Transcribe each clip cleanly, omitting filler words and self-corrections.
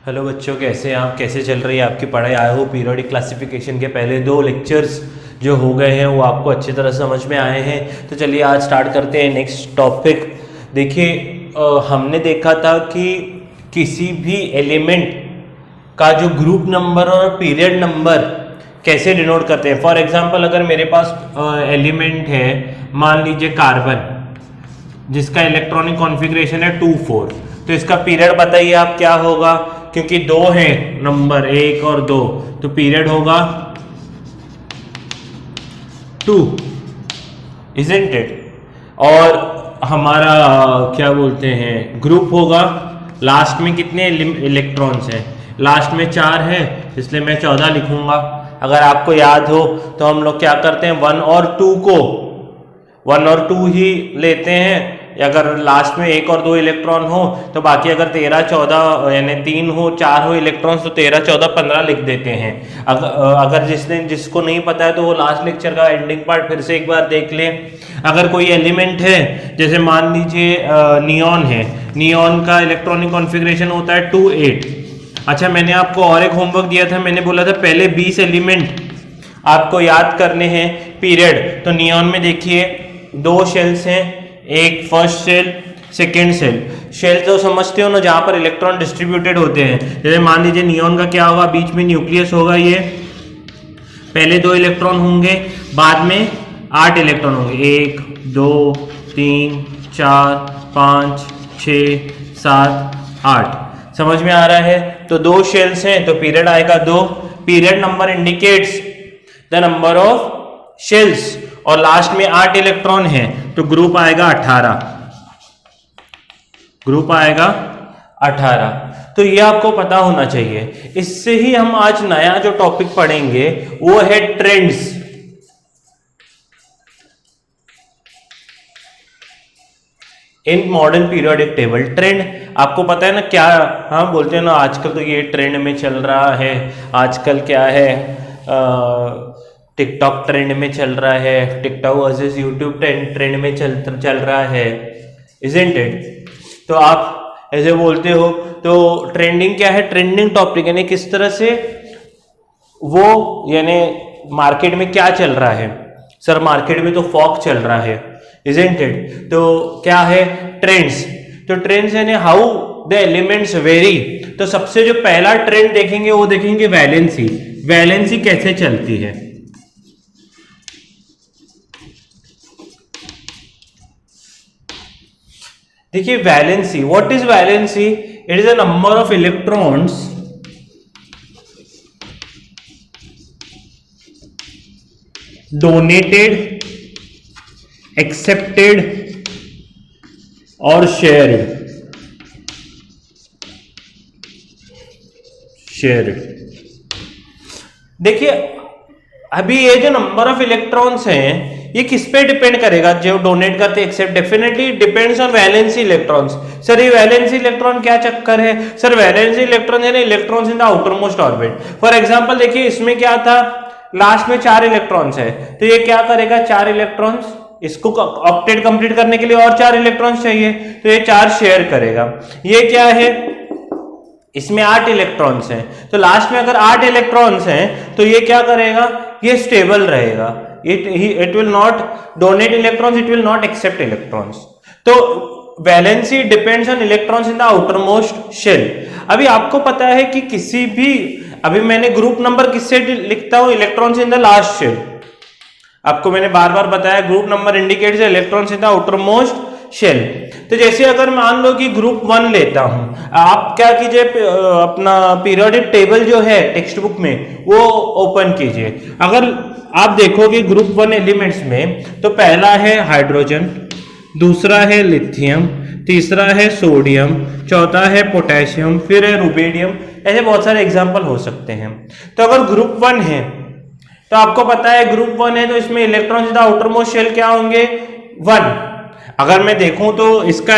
Hello बच्चों, कैसे हैं आप? कैसे चल रही है आपकी पढ़ाई? आई होप पीरियोडिक क्लासिफिकेशन के पहले 2 लेक्चर्स जो हो गए हैं वो आपको अच्छी तरह समझ में आए हैं। तो चलिए आज स्टार्ट करते हैं नेक्स्ट टॉपिक। देखिए, हमने देखा था कि किसी भी एलिमेंट का जो ग्रुप नंबर और पीरियड नंबर कैसे डिनोट करते हैं। फॉर एग्जांपल, अगर मेरे पास एलिमेंट है, मान लीजिए कार्बन, जिसका इलेक्ट्रॉनिक कॉन्फ़िगरेशन है 2,4, तो इसका पीरियड बताइए आप क्या होगा। क्योंकि 2 हैं नंबर 1 और 2, तो पीरियड होगा 2, इजंट इट। और हमारा क्या बोलते हैं, ग्रुप होगा, लास्ट में कितने इलेक्ट्रॉन्स हैं? लास्ट में 4 है, इसलिए मैं 14 लिखूंगा। अगर आपको याद हो तो हम लोग क्या करते हैं, 1 और 2 को 1 और 2 ही लेते हैं। अगर लास्ट में 1 और 2 इलेक्ट्रॉन हो तो बाकी अगर 13, 14 यानी 3 हो, 4 हो इलेक्ट्रॉन्स, तो 13, 14, 15 लिख देते हैं। अगर जिसको नहीं पता है तो वो लास्ट लेक्चर का एंडिंग पार्ट फिर से एक बार देख लें। अगर कोई एलिमेंट है, जैसे मान लीजिए नियॉन है, नियॉन का इलेक्ट्रॉनिक कॉन्फ़िगरेशन होता है 2, 8। अच्छा, मैंने आपको और एक होमवर्क दिया था, मैंने बोला था पहले 20 एलिमेंट आपको याद करने हैं पीरियड। तो नियॉन में देखिए 2 शेल्स हैं, एक first shell, second shell. Shell तो समझते हो ना, जहां पर इलेक्ट्रॉन डिस्ट्रीब्यूटेड होते हैं। जैसे मान लीजिए नियॉन का क्या होगा, बीच में न्यूक्लियस होगा, ये पहले 2 इलेक्ट्रॉन होंगे, बाद में 8 इलेक्ट्रॉन होंगे, 1, 2, 3, 4, 5, 6, 7, 8। समझ में आ रहा है? तो 2 शेल्स हैं तो पीरियड आएगा 2। Period number indicates the number of shells, और लास्ट में 8 इलेक्ट्रॉन है तो ग्रुप आएगा 18। ग्रुप आएगा 18। तो ये आपको पता होना चाहिए। इससे ही हम आज नया जो टॉपिक पढ़ेंगे वो है ट्रेंड्स। इन मॉडर्न पीरियोडिक टेबल। ट्रेंड आपको पता है ना क्या, हाँ बोलते हैं ना, आजकल तो ये ट्रेंड में चल रहा है। आजकल क्या है, टिकटॉक ट्रेंड में चल रहा है, टिकटॉक वर्सेस यूट्यूब ट्रेंड में चल रहा है, इजंट इट? तो आप ऐसे बोलते हो। तो ट्रेंडिंग क्या है? ट्रेंडिंग टॉपिक यानी किस तरह से वो, यानी मार्केट में क्या चल रहा है। सर मार्केट में तो फॉग चल रहा है, इजंट इट? तो क्या है? ट्रेंड्स। तो ट्रेंड्स यानी हाउ द एलिमेंट्स वेरी। तो सबसे जो पहला ट्रेंड देखेंगे वो देखेंगे वैलेंसी। वैलेंसी कैसे चलती है। देखिए valency, what is valency? It is a number of electrons donated, accepted और शेयर्ड। देखिए अभी ये जो नंबर ऑफ इलेक्ट्रॉन्स हैं ये किस पे डिपेंड करेगा? जो डोनेट करते, accept, definitely depends on valency electrons. Sir ये वैलेंसी इलेक्ट्रॉन क्या चक्कर है? सर वैलेंसी इलेक्ट्रॉन यानी electrons in the outermost orbit. For example देखिए, इसमें क्या था, लास्ट में 4 इलेक्ट्रॉन्स है, तो ये क्या करेगा, 4 इलेक्ट्रॉन्स, इसको ऑक्टेट कंप्लीट करने के लिए और 4 इलेक्ट्रॉन्स चाहिए, तो ये 4 शेयर करेगा। ये क्या है, इसमें 8 इलेक्ट्रॉन्स हैं, तो लास्ट में अगर 8 इलेक्ट्रॉन्स हैं तो ये क्या करेगा, ये स्टेबल रहेगा। It will not donate electrons, it will not accept electrons. तो valency depends on electrons in the outermost shell. अभी आपको पता है कि किसी भी, अभी मैंने ग्रुप नंबर किससे लिखता हूं, electrons in the last shell. आपको मैंने बार बार बताया group number indicates electrons in the outermost shell. तो जैसे अगर मान लो कि ग्रुप 1 लेता हूं, आप क्या कीजिए, अपना पीरियोडिक टेबल जो है टेक्स्ट बुक में वो ओपन कीजिए। अगर आप देखोगे ग्रुप 1 एलिमेंट्स में, तो पहला है हाइड्रोजन, दूसरा है लिथियम, तीसरा है सोडियम, चौथा है पोटेशियम, फिर है रुबेडियम। ऐसे बहुत सारे एग्जाम्पल हो सकते हैं। तो अगर ग्रुप 1 है तो आपको पता है ग्रुप 1 है तो इसमें electrons in the outermost shell क्या होंगे, 1। अगर मैं देखूं तो इसका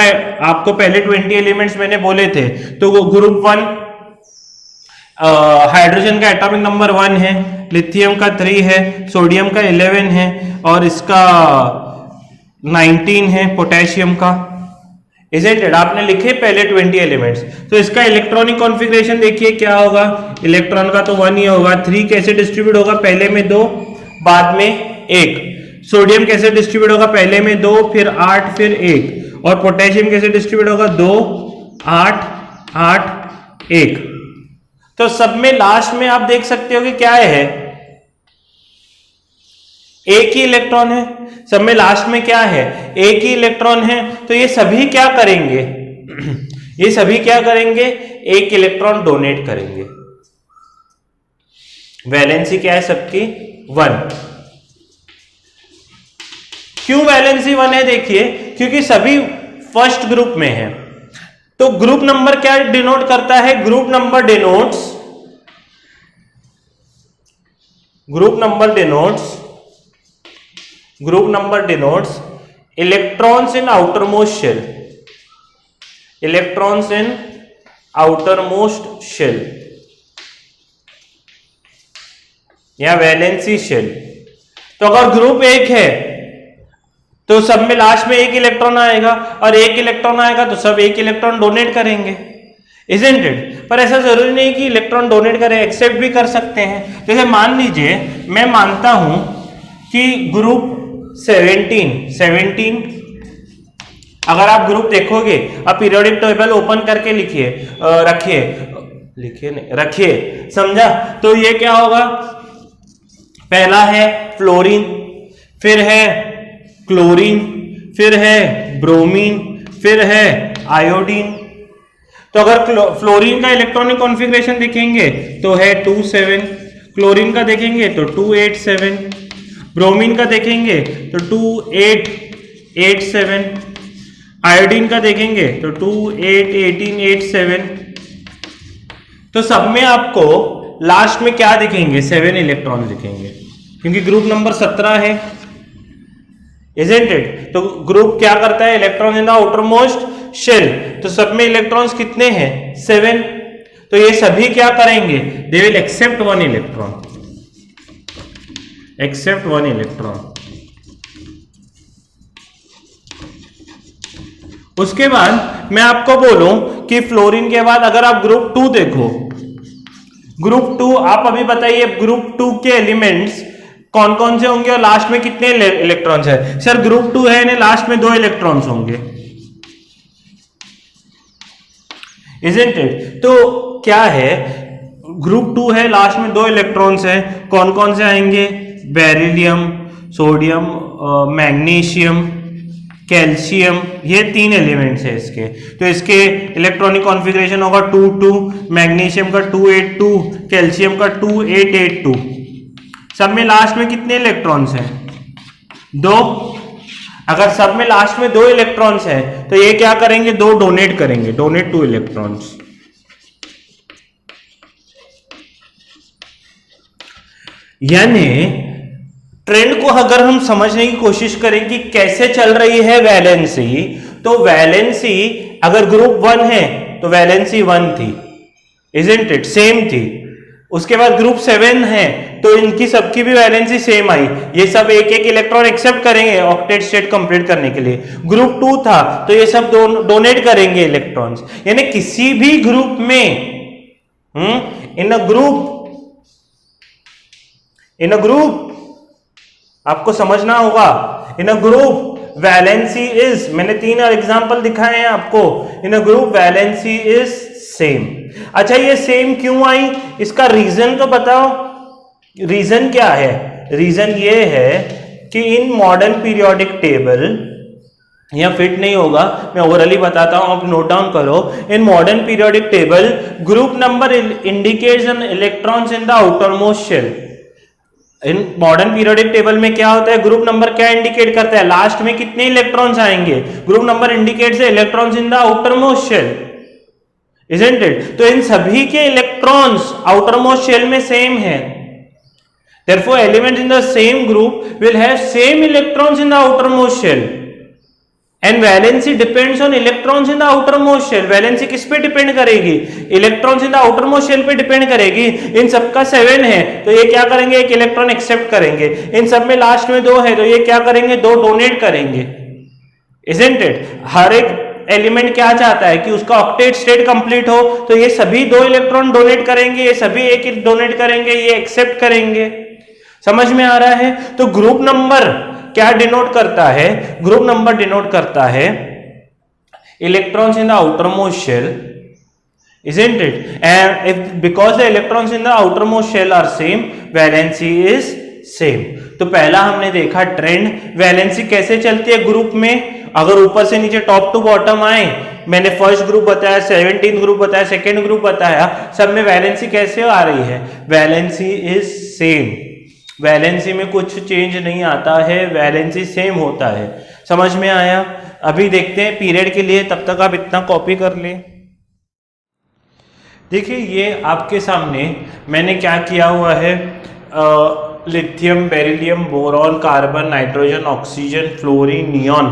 आपको पहले 20 एलिमेंट्स मैंने बोले थे, तो वो ग्रुप 1 हाइड्रोजन का एटॉमिक नंबर 1 है, लिथियम का 3 है, सोडियम का 11 है और इसका 19 है पोटेशियम का। Isn't it? आपने लिखे पहले 20 एलिमेंट्स, तो इसका इलेक्ट्रॉनिक कॉन्फ़िगरेशन देखिए क्या होगा, इलेक्ट्रॉन का तो 1 ही होगा। 3 कैसे डिस्ट्रीब्यूट होगा, पहले में 2 बाद में 1। सोडियम कैसे डिस्ट्रीब्यूट होगा, पहले में 2 फिर 8 फिर 1। और पोटेशियम कैसे डिस्ट्रीब्यूट होगा, 2 8 8 1। तो सब में लास्ट में आप देख सकते हो कि क्या है, एक ही इलेक्ट्रॉन है। सब में लास्ट में क्या है, एक ही इलेक्ट्रॉन है। तो ये सभी क्या करेंगे ये सभी क्या करेंगे, एक इलेक्ट्रॉन डोनेट करेंगे। वैलेंसी क्या है सबकी, 1। क्यों वैलेंसी 1 है, देखिए क्योंकि सभी फर्स्ट ग्रुप में है। तो ग्रुप नंबर क्या डिनोट करता है, group number denotes electrons in outermost shell, या वैलेंसी शेल। तो अगर ग्रुप 1 है तो सब में लास्ट में एक इलेक्ट्रॉन आएगा, और एक इलेक्ट्रॉन आएगा तो सब एक इलेक्ट्रॉन डोनेट करेंगे, isn't it? पर ऐसा जरूरी नहीं कि इलेक्ट्रॉन डोनेट करें, एक्सेप्ट भी कर सकते हैं। जैसे मान लीजिए मैं मानता हूं कि ग्रुप 17 अगर आप ग्रुप देखोगे, आप पीरियोडिक टेबल ओपन करके रखिए, समझा? तो ये क्या होगा, पहला है फ्लोरीन, फिर है क्लोरीन, फिर है ब्रोमीन, फिर है आयोडीन। तो अगर फ्लोरीन का इलेक्ट्रॉनिक कॉन्फ़िगरेशन देखेंगे तो है 27, क्लोरीन का देखेंगे तो 287, ब्रोमीन का देखेंगे तो 2887, आयोडीन का देखेंगे तो 281887। तो सब में आपको लास्ट में क्या दिखेंगे, 7 इलेक्ट्रॉन दिखेंगे, क्योंकि ग्रुप नंबर 17 है, isn't it? तो ग्रुप क्या करता है, electron in the outermost shell. तो सब में इलेक्ट्रॉन्स कितने हैं, 7। तो ये सभी क्या करेंगे, दे विल एक्सेप्ट 1 इलेक्ट्रॉन। उसके बाद मैं आपको बोलूं कि फ्लोरीन के बाद अगर आप ग्रुप 2 देखो, ग्रुप 2 आप अभी बताइए ग्रुप 2 के एलिमेंट्स कौन कौन से होंगे और लास्ट में कितने इलेक्ट्रॉन्स है। सर ग्रुप 2 है, लास्ट में 2 इलेक्ट्रॉन्स होंगे, isn't it? तो क्या है, ग्रुप 2 है, लास्ट में 2 इलेक्ट्रॉन्स है, कौन कौन से आएंगे, बेरिलियम, सोडियम, मैग्नीशियम, कैल्शियम, ये 3 एलिमेंट्स है इसके। तो इसके इलेक्ट्रॉनिक कॉन्फ़िगरेशन होगा 2-2, मैग्नीशियम का 282, कैल्शियम का 2882। सब में लास्ट में कितने इलेक्ट्रॉन्स हैं, 2। अगर सब में लास्ट में 2 इलेक्ट्रॉन्स हैं तो ये क्या करेंगे, 2 डोनेट करेंगे, डोनेट 2 इलेक्ट्रॉन्स। यानी ट्रेंड को अगर हम समझने की कोशिश करें कि कैसे चल रही है वैलेंसी, तो वैलेंसी अगर ग्रुप 1 है तो वैलेंसी 1 थी, isn't it? सेम थी। उसके बाद ग्रुप 7 है तो इनकी सबकी भी वैलेंसी सेम आई, ये सब एक एक इलेक्ट्रॉन एक्सेप्ट करेंगे ऑक्टेट स्टेट कंप्लीट करने के लिए। ग्रुप 2 था तो ये सब डोनेट करेंगे इलेक्ट्रॉन्स। यानी किसी भी ग्रुप में इन अ ग्रुप आपको समझना होगा, in a group valency is, मैंने 3 एग्जांपल दिखाए हैं आपको, in a group valency is same. अच्छा ये सेम क्यों आई, इसका रीजन तो बताओ, रीजन क्या है? रीजन ये है कि इन मॉडर्न पीरियोडिक टेबल, यहां फिट नहीं होगा, मैं ओवरऑली बताता हूं, आप नोट डाउन करो। In modern periodic table group number indicates an electrons in the outermost shell. In modern periodic table में क्या होता है, ग्रुप नंबर क्या इंडिकेट करता है, लास्ट में कितने इलेक्ट्रॉन्स आएंगे, group number indicates electrons in the outermost shell, isn't it? तो इन सभी के इलेक्ट्रॉन्स आउटरमोस्ट शेल में सेम है, therefore elements in the same group will have same electrons in the outermost shell and valency depends on electrons in the outermost shell। Valency किस पे depend करेगी, electrons in the outermost shell पे depend करेगी। इन सबका 7 है तो ये क्या करेंगे, एक इलेक्ट्रॉन एक्सेप्ट करेंगे। इन सब में लास्ट में 2 है तो ये क्या करेंगे, 2 डोनेट करेंगे, isn't it? हर एक एलिमेंट क्या चाहता है कि उसका ऑक्टेट स्टेट कंप्लीट हो, तो ये सभी 2 इलेक्ट्रॉन डोनेट करेंगे, ये सभी 1 डोनेट करेंगे, ये एक्सेप्ट करेंगे। समझ में आ रहा है? तो ग्रुप नंबर क्या डिनोट करता है? ग्रुप नंबर डिनोट करता है electrons in the outermost shell, isn't it? And if because the electrons in the outermost shell are same, valency is same. तो पहला हमने देखा ट्रेंड, वैलेंसी कैसे चलती है ग्रुप में। अगर ऊपर से नीचे टॉप टू बॉटम आए, मैंने फर्स्ट ग्रुप बताया, 17 ग्रुप बताया, सेकेंड ग्रुप बताया, सब में वैलेंसी कैसे आ रही है? Valency is same. वैलेंसी में कुछ चेंज नहीं आता है, वैलेंसी सेम होता है। समझ में आया? अभी देखते हैं पीरियड के लिए, तब तक आप इतना कॉपी कर लें। देखिए ये आपके सामने मैंने क्या किया हुआ है, lithium, beryllium, boron, carbon, nitrogen, oxygen, fluorine, neon,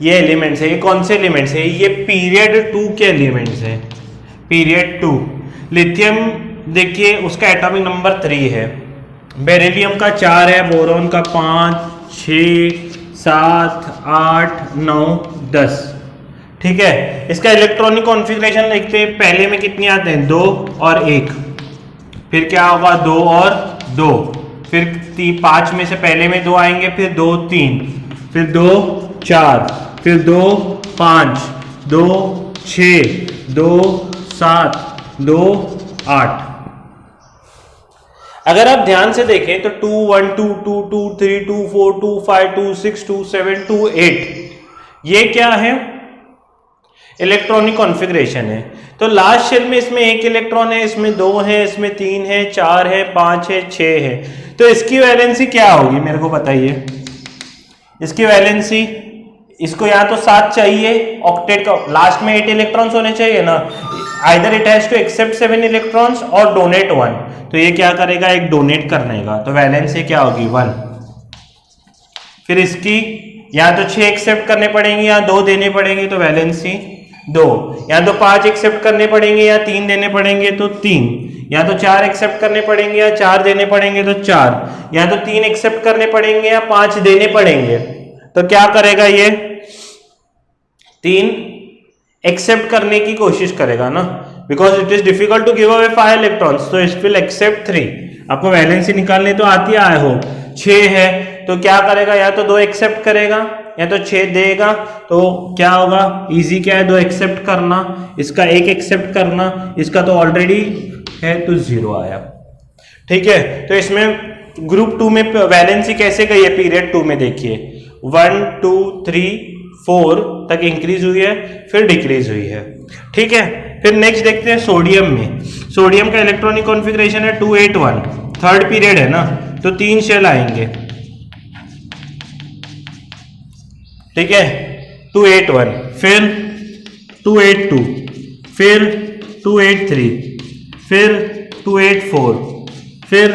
ये एलिमेंट्स है। ये कौन से एलिमेंट्स है? ये पीरियड 2 के एलिमेंट्स हैं। पीरियड 2। लिथियम देखिए उसका एटॉमिक नंबर 3 है, बेरिलियम का 4 है, बोरॉन का 5, 6, 7, 8, 9, 10। ठीक है, इसका इलेक्ट्रॉनिक कॉन्फ़िगरेशन देखते हैं। पहले में कितनी आते हैं? 2 और 1। फिर क्या होगा? 2 और 2। फिर 5 में से पहले में 2 आएंगे, फिर 2 3, फिर 2 4, फिर 2 5, 2 6, 2 7, 2 8। अगर आप ध्यान से देखें तो 2 1 2 2 2 3 2 4 2 5 2 6 2 7 2 8, ये क्या है? इलेक्ट्रॉनिक कॉन्फ़िगरेशन है। तो लास्ट शेल में इसमें 1 इलेक्ट्रॉन है, इसमें 2 है, इसमें 3 है, 4 है, 5 है, 6 है। तो इसकी वैलेंसी क्या होगी मेरे को बताइए? इसकी वैलेंसी, इसको या तो 7 चाहिए ऑक्टेट का, लास्ट में 8 इलेक्ट्रॉन्स होने चाहिए ना, either it has to accept 7 electrons और डोनेट 1। तो ये क्या करेगा? एक डोनेट करने का, तो वैलेंसी क्या होगी? 1। फिर इसकी या तो 6 एक्सेप्ट करने पड़ेंगे या 2 देने पड़ेंगे, तो वैलेंसी 2। या तो 5 एक्सेप्ट करने पड़ेंगे या 3 देने पड़ेंगे, तो 3। या तो 4 एक्सेप्ट करने पड़ेंगे या 4 देने पड़ेंगे, तो 4। या तो 3 एक्सेप्ट करने पड़ेंगे या 5 देने पड़ेंगे। तो क्या करेगा? ये 3 एक्सेप्ट करने की कोशिश करेगा ना, because it is difficult to give away 5 electrons, तो इट विल एक्सेप्ट 3। आपको वैलेंसी निकालने तो आती आए हो, 6 है तो क्या करेगा? या तो 2 एक्सेप्ट करेगा या तो 6 देगा। तो क्या होगा? इजी क्या है? 2 एक्सेप्ट करना, इसका 1 एक्सेप्ट करना, इसका तो ऑलरेडी है तो 0 आया। ठीक है, तो इसमें ग्रुप 2 में वैलेंसी कैसे गई है? पीरियड 2 में देखिए 1 2 3 4 तक इंक्रीज हुई है, फिर डिक्रीज हुई है। ठीक है, फिर नेक्स्ट देखते हैं सोडियम में। सोडियम का इलेक्ट्रॉनिक कॉन्फ़िगरेशन है 2 8 1, थर्ड पीरियड है ना, तो 3 शेल आएंगे। ठीक है, 2 8 1, फिर 2 8 2, फिर 2 8 3, फिर 2 8 4, फिर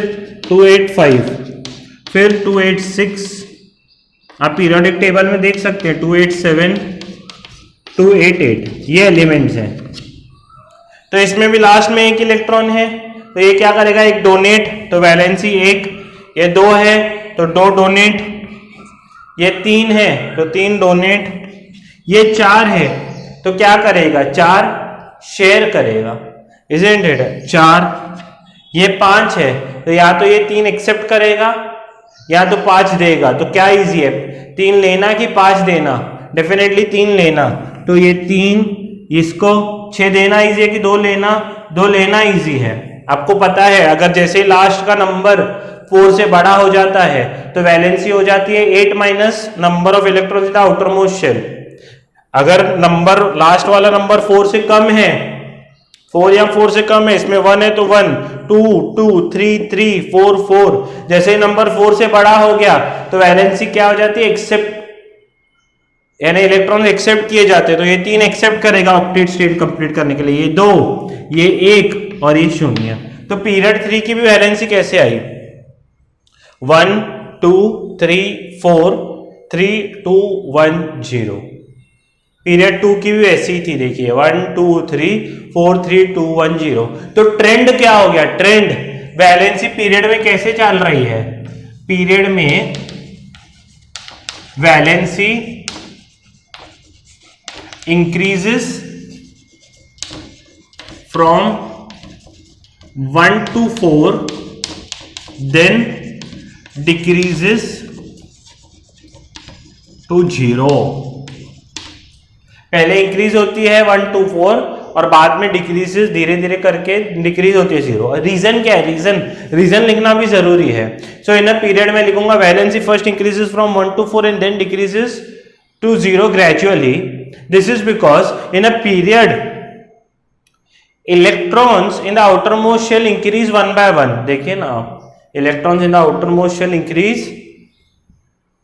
2 8 5, फिर 2 8 6। आप पीरियोडिक टेबल में देख सकते हैं 2 8 7, 2 8 8, ये एलिमेंट्स हैं। तो इसमें भी लास्ट में 1 इलेक्ट्रॉन है, तो ये क्या करेगा? एक डोनेट, तो वैलेंसी 1। ये 2 है तो 2 डोनेट, ये 3 है तो 3 डोनेट, ये 4 है तो क्या करेगा? 4 शेयर करेगा, इजंट इट? 4। ये 5 है तो या तो ये 3 एक्सेप्ट करेगा या तो 5 देगा। तो क्या इजी है? 3 लेना कि 5 देना? डेफिनेटली 3 लेना। तो ये 3, इसको 6 देना इजी है कि 2 लेना? 2 लेना इजी है। आपको पता है अगर जैसे लास्ट का नंबर 4 से बड़ा हो जाता है तो वैलेंसी हो जाती है 8 minus number of electrons in the outermost shell. अगर नंबर लास्ट वाला नंबर 4 से कम है, 4 या 4 से कम है, इसमें 1 है तो 1, 2 2 3 3 4 4। जैसे नंबर 4 से बड़ा हो गया तो वैलेंसी क्या हो जाती है? एक्सेप्ट, यानी इलेक्ट्रॉन एक्सेप्ट किए जाते हैं। तो ये 3 एक्सेप्ट करेगा ऑक्टेट स्टेट कंप्लीट करने के लिए, ये 2, ये 1 और ये 0। तो पीरियड 3 की भी वैलेंसी कैसे आई? 1 2 3 4 3 2 1 0। पीरियड 2 की भी ऐसी ही थी, देखिए 1 2 3 4 3 2 1 0। तो ट्रेंड क्या हो गया? ट्रेंड वैलेंसी पीरियड में कैसे चल रही है? पीरियड में valency increases from 1 to 4 then decreases to 0। पहले इंक्रीज होती है 1 to 4 और बाद में डिक्रीजेस धीरे धीरे करके डिक्रीज होती है 0। रीजन क्या है? रीजन लिखना भी जरूरी है। सो इन अ पीरियड में लिखूंगा valency first increases from 1 to 4 and then decreases to 0 gradually. This is because in a period electrons in the outermost shell increase 1 by 1। देखिए ना आप, electrons in the outermost shell increase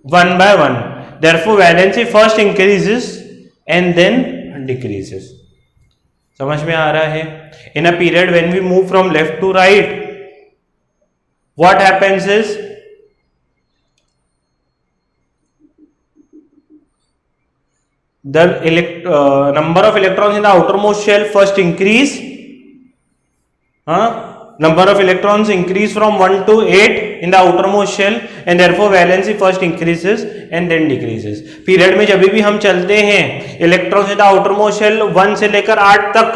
1 by 1, therefore valency first increases and then decreases. समझ में आ रहा है? In a period when we move from left to right, what happens is the number of electrons in the outermost shell first increase, number of electrons increase from 1 to 8 in the outermost shell and therefore valency first increases and then decreases। Period में जब भी हम चलते हैं electrons in the outermost shell 1 से लेकर 8 तक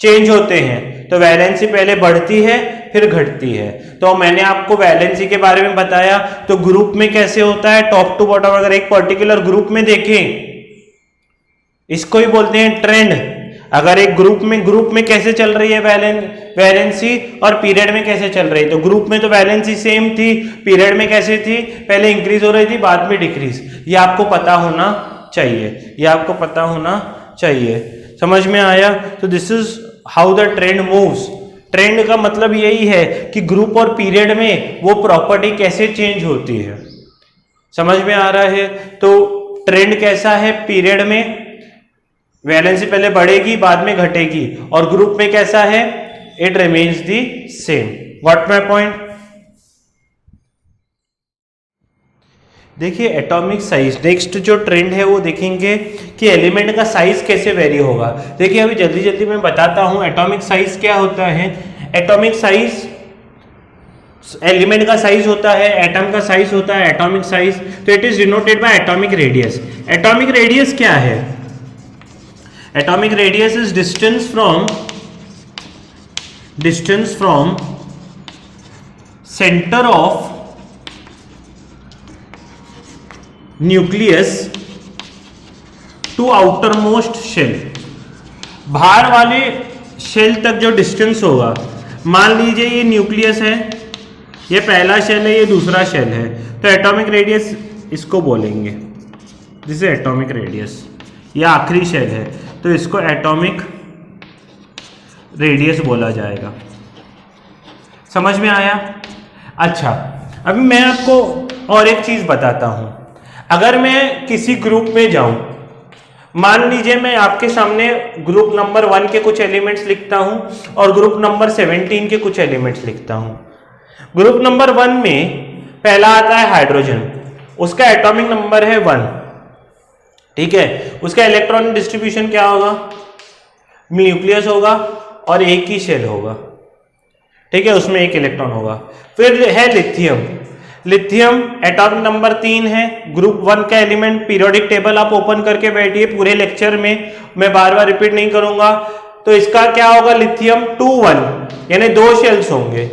change होते हैं, तो वैलेंसी पहले बढ़ती है फिर घटती है। तो मैंने आपको वैलेंसी के बारे में बताया, तो ग्रुप में कैसे होता है टॉप टू बॉटम। अगर एक पर्टिकुलर ग्रुप में देखें, इसको ही बोलते हैं ट्रेंड। अगर एक ग्रुप में कैसे चल रही है वैलेंसी और पीरियड में कैसे चल रही है, तो ग्रुप में तो वैलेंसी सेम थी, पीरियड में कैसे थी, पहले इंक्रीज हो रही थी बाद में डिक्रीज। ये आपको पता होना चाहिए, ये आपको पता होना चाहिए। समझ में आया? तो this is how the trend moves. Trend का मतलब यही है कि ग्रुप और पीरियड में वो प्रॉपर्टी कैसे चेंज होती है। समझ में आ रहा है? तो ट्रेंड कैसा है? पीरियड में वैलेंसी पहले बढ़ेगी बाद में घटेगी, और ग्रुप में कैसा है? It remains the same. What my point? देखिए एटॉमिक साइज, नेक्स्ट जो ट्रेंड है वो देखेंगे कि एलिमेंट का साइज कैसे वेरी होगा। देखिए अभी जल्दी जल्दी मैं बताता हूं एटॉमिक साइज क्या होता है। एटॉमिक साइज एलिमेंट का साइज होता है, एटम का साइज होता है एटॉमिक साइज। तो it is denoted by atomic radius. Atomic radius क्या है? Atomic radius is distance from center of nucleus to outermost shell। बाहर वाले शेल तक जो डिस्टेंस होगा, मान लीजिए ये न्यूक्लियस है, ये पहला शेल है, ये दूसरा शेल है, तो एटॉमिक रेडियस इसको बोलेंगे, दिस इज एटॉमिक रेडियस। ये आखिरी शेल है तो इसको एटॉमिक रेडियस बोला जाएगा। समझ में आया? अच्छा, अभी मैं आपको और एक चीज बताता हूं। अगर मैं किसी ग्रुप में जाऊं, मान लीजिए मैं आपके सामने ग्रुप नंबर 1 के कुछ एलिमेंट्स लिखता हूं और ग्रुप नंबर 17 के कुछ एलिमेंट्स लिखता हूं। ग्रुप नंबर 1 में पहला आता है हाइड्रोजन, उसका एटॉमिक नंबर है 1, ठीक है। उसका इलेक्ट्रॉनिक डिस्ट्रीब्यूशन क्या होगा? न्यूक्लियस होगा और एक ही शेल होगा, ठीक है, उसमें एक इलेक्ट्रॉन होगा। फिर है लिथियम। लिथियम एटॉमिक नंबर 3 है, ग्रुप 1 का एलिमेंट। पीरियोडिक टेबल आप ओपन करके बैठिए पूरे लेक्चर में, मैं बार बार रिपीट नहीं करूंगा। तो इसका क्या होगा? लिथियम 2-1, यानी 2 शेल्स होंगे,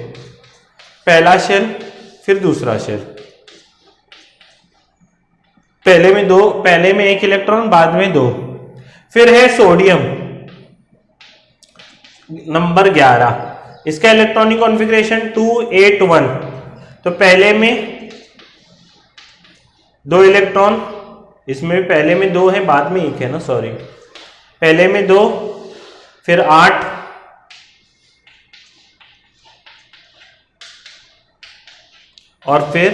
पहला शेल फिर दूसरा शेल। पहले में एक इलेक्ट्रॉन बाद में 2। फिर है सोडियम नंबर 11, इसका इलेक्ट्रॉनिक कॉन्फ़िगरेशन 2-8-1। तो पहले में 2 इलेक्ट्रॉन, इसमें भी पहले में 2 है बाद में 1 है ना, सॉरी, पहले में 2 फिर 8 और फिर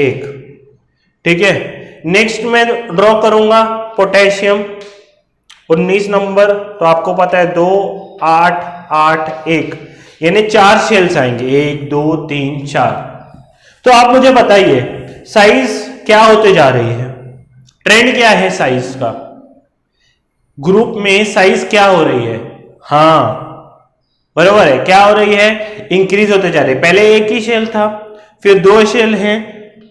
1, ठीक है। नेक्स्ट मैं ड्रॉ करूंगा पोटेशियम 19 नंबर, तो आपको पता है 2 8 8 1, यानी 4 शेल्स आएंगे, 1 2 3 4। तो आप मुझे बताइए साइज क्या होते जा रही है, ट्रेंड क्या है साइज का, ग्रुप में साइज क्या हो रही है? हाँ बरोबर है, क्या हो रही है? इंक्रीज होते जा रही है। पहले एक ही शेल था, फिर 2 शेल हैं,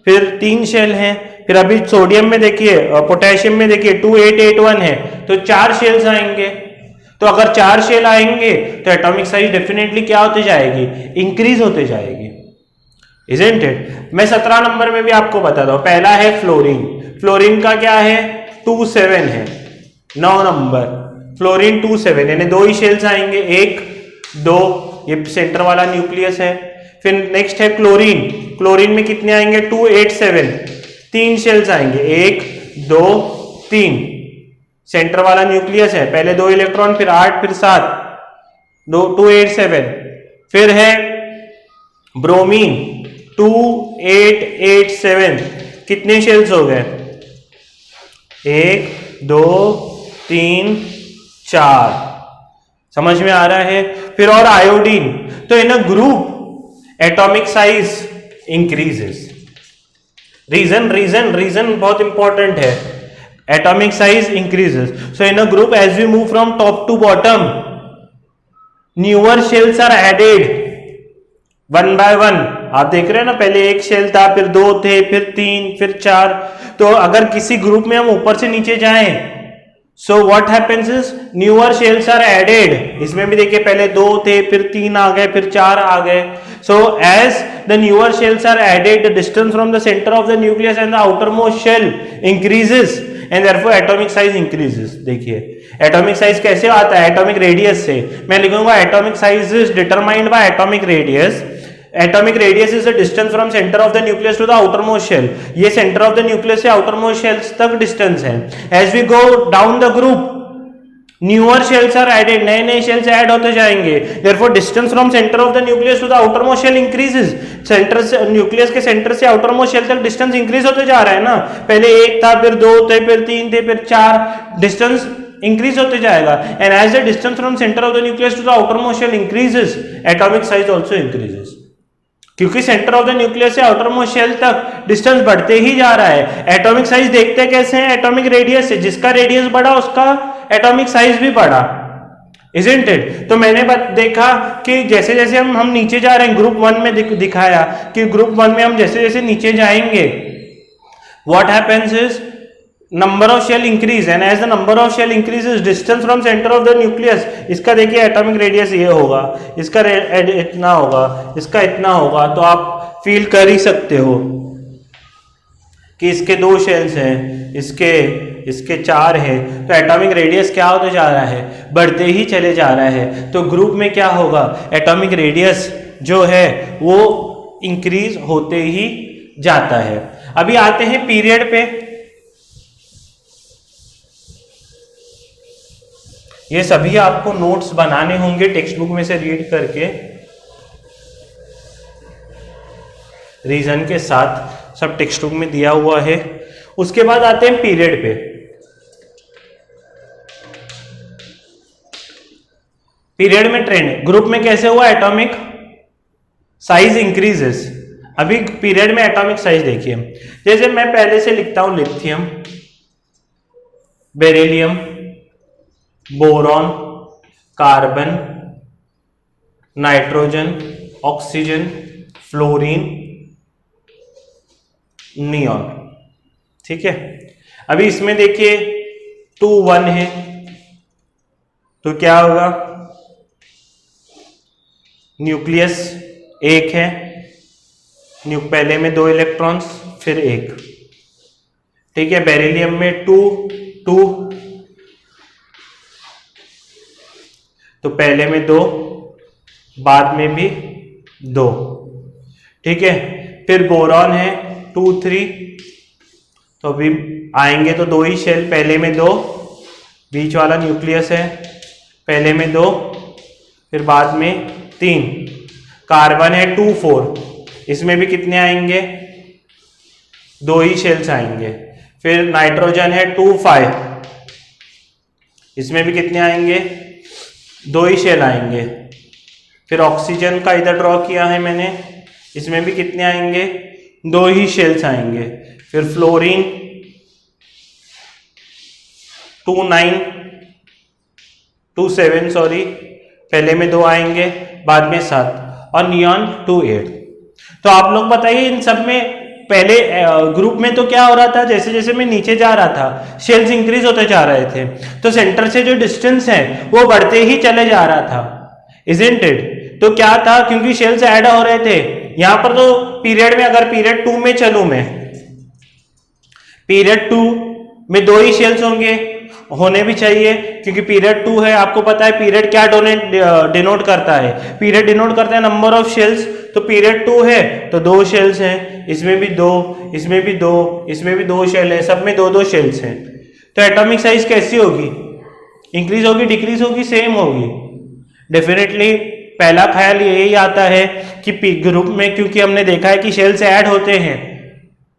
फिर 3 शेल हैं, फिर अभी सोडियम में देखिए, पोटेशियम में देखिए 2881 है, तो 4 शेल्स आएंगे। तो अगर 4 शेल आएंगे तो एटॉमिक साइज डेफिनेटली क्या होती जाएगी, इंक्रीज होते जाएगी, इजंट इट। मैं 17 नंबर में भी आपको बताता हूं। पहला है फ्लोरीन, फ्लोरीन का क्या है 27 है। 9 नंबर फ्लोरीन 27, यानी 2 ही शेल्स आएंगे, 1 2, ये सेंटर वाला न्यूक्लियस है। फिर नेक्स्ट है क्लोरीन, क्लोरीन में कितने आएंगे 287, 3 शेल्स आएंगे, 1 2 3, सेंटर वाला न्यूक्लियस है, पहले 2 इलेक्ट्रॉन फिर 8 फिर 7, 287। फिर है ब्रोमीन 2887, कितने शेल्स हो गए 1 2 3 4, समझ में आ रहा है। फिर और आयोडीन, तो in a group atomic size increases. Reason बहुत इंपॉर्टेंट है, atomic size increases. So in a group as we move from top to bottom, newer shells are added 1 by 1। आप देख रहे हैं ना, पहले 1 शेल था, फिर 2 थे, फिर 3, फिर 4। तो अगर किसी ग्रुप में हम ऊपर से नीचे जाएं, so what happens is newer shells are added. इसमें भी देखिए पहले 2 थे, फिर 3 आ गए, फिर 4 आ गए। So as the newer shells are added, the distance from the centre of the nucleus and the outer most shell increases and therefore atomic size increases. देखिए एटॉमिक साइज कैसे आता है, एटॉमिक रेडियस से। मैं लिखूंगा atomic size is determined by atomic radius. Atomic radius is the distance from centre of the nucleus to the outer most shell. ये centre of the nucleus से outer most shells तक distance है। As we go down the group, newer shells are added, नए नए shells add होते जाएंगे। Therefore distance from centre of the nucleus to the outer most shell increases. Centre से, nucleus के centre से outer most shell तक distance increase होते जा रहा है ना। पहले 1 था, फिर 2 थे, फिर 3 थे, फिर 4, डिस्टेंस इंक्रीज होते जाएगा। And as the distance from centre of the nucleus to the outer most shell increases, atomic size also increases. क्योंकि सेंटर ऑफ द न्यूक्लियस से आउटर मोस्ट शेल तक डिस्टेंस बढ़ते ही जा रहा है। एटॉमिक साइज देखते कैसे हैं, एटॉमिक रेडियस से। जिसका रेडियस बढ़ा उसका एटॉमिक साइज भी बढ़ा, इजंट इट। तो मैंने देखा कि जैसे जैसे हम नीचे जा रहे हैं, ग्रुप 1 में दिखाया कि ग्रुप 1 में हम जैसे जैसे नीचे जाएंगे, what happens is number of shell increase, and as the number of shell increases distance from centre of the nucleus. इसका देखिए एटॉमिक रेडियस ये होगा, इसका इतना होगा, इसका इतना होगा। तो आप फील कर ही सकते हो कि इसके 2 शेल्स हैं, इसके 4 है। तो एटॉमिक रेडियस क्या होता जा रहा है, बढ़ते ही चले जा रहा है। तो ग्रुप में क्या होगा, एटॉमिक रेडियस जो है वो इंक्रीज होते ही जाता है। अभी आते हैं पीरियड पे। ये सभी आपको नोट्स बनाने होंगे टेक्स्ट बुक में से रीड करके, रीजन के साथ, सब टेक्स्ट बुक में दिया हुआ है। उसके बाद आते हैं पीरियड पे। पीरियड में ट्रेंड, ग्रुप में कैसे हुआ, एटॉमिक साइज इंक्रीजेस। अभी पीरियड में एटॉमिक साइज देखिए, जैसे मैं पहले से लिखता हूं, lithium, beryllium, boron, carbon, nitrogen, oxygen, fluorine, neon. ठीक है। अभी इसमें देखिए 2 1 है, तो क्या होगा, न्यूक्लियस 1 है, पहले में 2 इलेक्ट्रॉन्स फिर 1। ठीक है। बेरिलियम में 2 2, तो पहले में 2, बाद में भी 2। ठीक है। फिर बोरॉन है 2 3, तो अभी आएंगे तो 2 ही शेल, पहले में 2, बीच वाला न्यूक्लियस है, पहले में 2, फिर बाद में 3। कार्बन है 2 4, इसमें भी कितने आएंगे, 2 ही शेल्स आएंगे। फिर नाइट्रोजन है 2 5, इसमें भी कितने आएंगे, 2 ही शेल आएंगे। फिर ऑक्सीजन का इधर ड्रॉ किया है मैंने, इसमें भी कितने आएंगे, 2 ही शेल्स आएंगे। फिर फ्लोरीन 2 9 2 7 सॉरी, पहले में 2 आएंगे, बाद में 7, और नियॉन 2 8। तो आप लोग बताइए इन सब में पहले ग्रुप में तो क्या हो रहा था, जैसे जैसे मैं नीचे जा रहा था शेल्स इंक्रीज होते जा रहे थे, तो सेंटर से जो डिस्टेंस है वो बढ़ते ही चले जा रहा था, इजंट इट? तो क्या था, क्योंकि शेल्स ऐड हो रहे थे यहां पर, तो पीरियड में, अगर पीरियड 2 में चलूं मैं, पीरियड 2 में 2 ही शेल्स होने भी चाहिए, क्योंकि पीरियड 2 है, आपको पता है पीरियड क्या डिनोट करता है, पीरियड डिनोट करता है नंबर ऑफ शेल्स, तो पीरियड 2 है तो 2 शेल्स हैं, इसमें भी 2, इसमें भी 2, इसमें भी 2 शेल है, सब में 2-2 शेल्स हैं। तो एटॉमिक साइज कैसी होगी, इंक्रीज होगी, डिक्रीज होगी, सेम होगी? डेफिनेटली पहला ख्याल यही आता है कि ग्रुप में, क्योंकि हमने देखा है कि शेल्स ऐड होते हैं,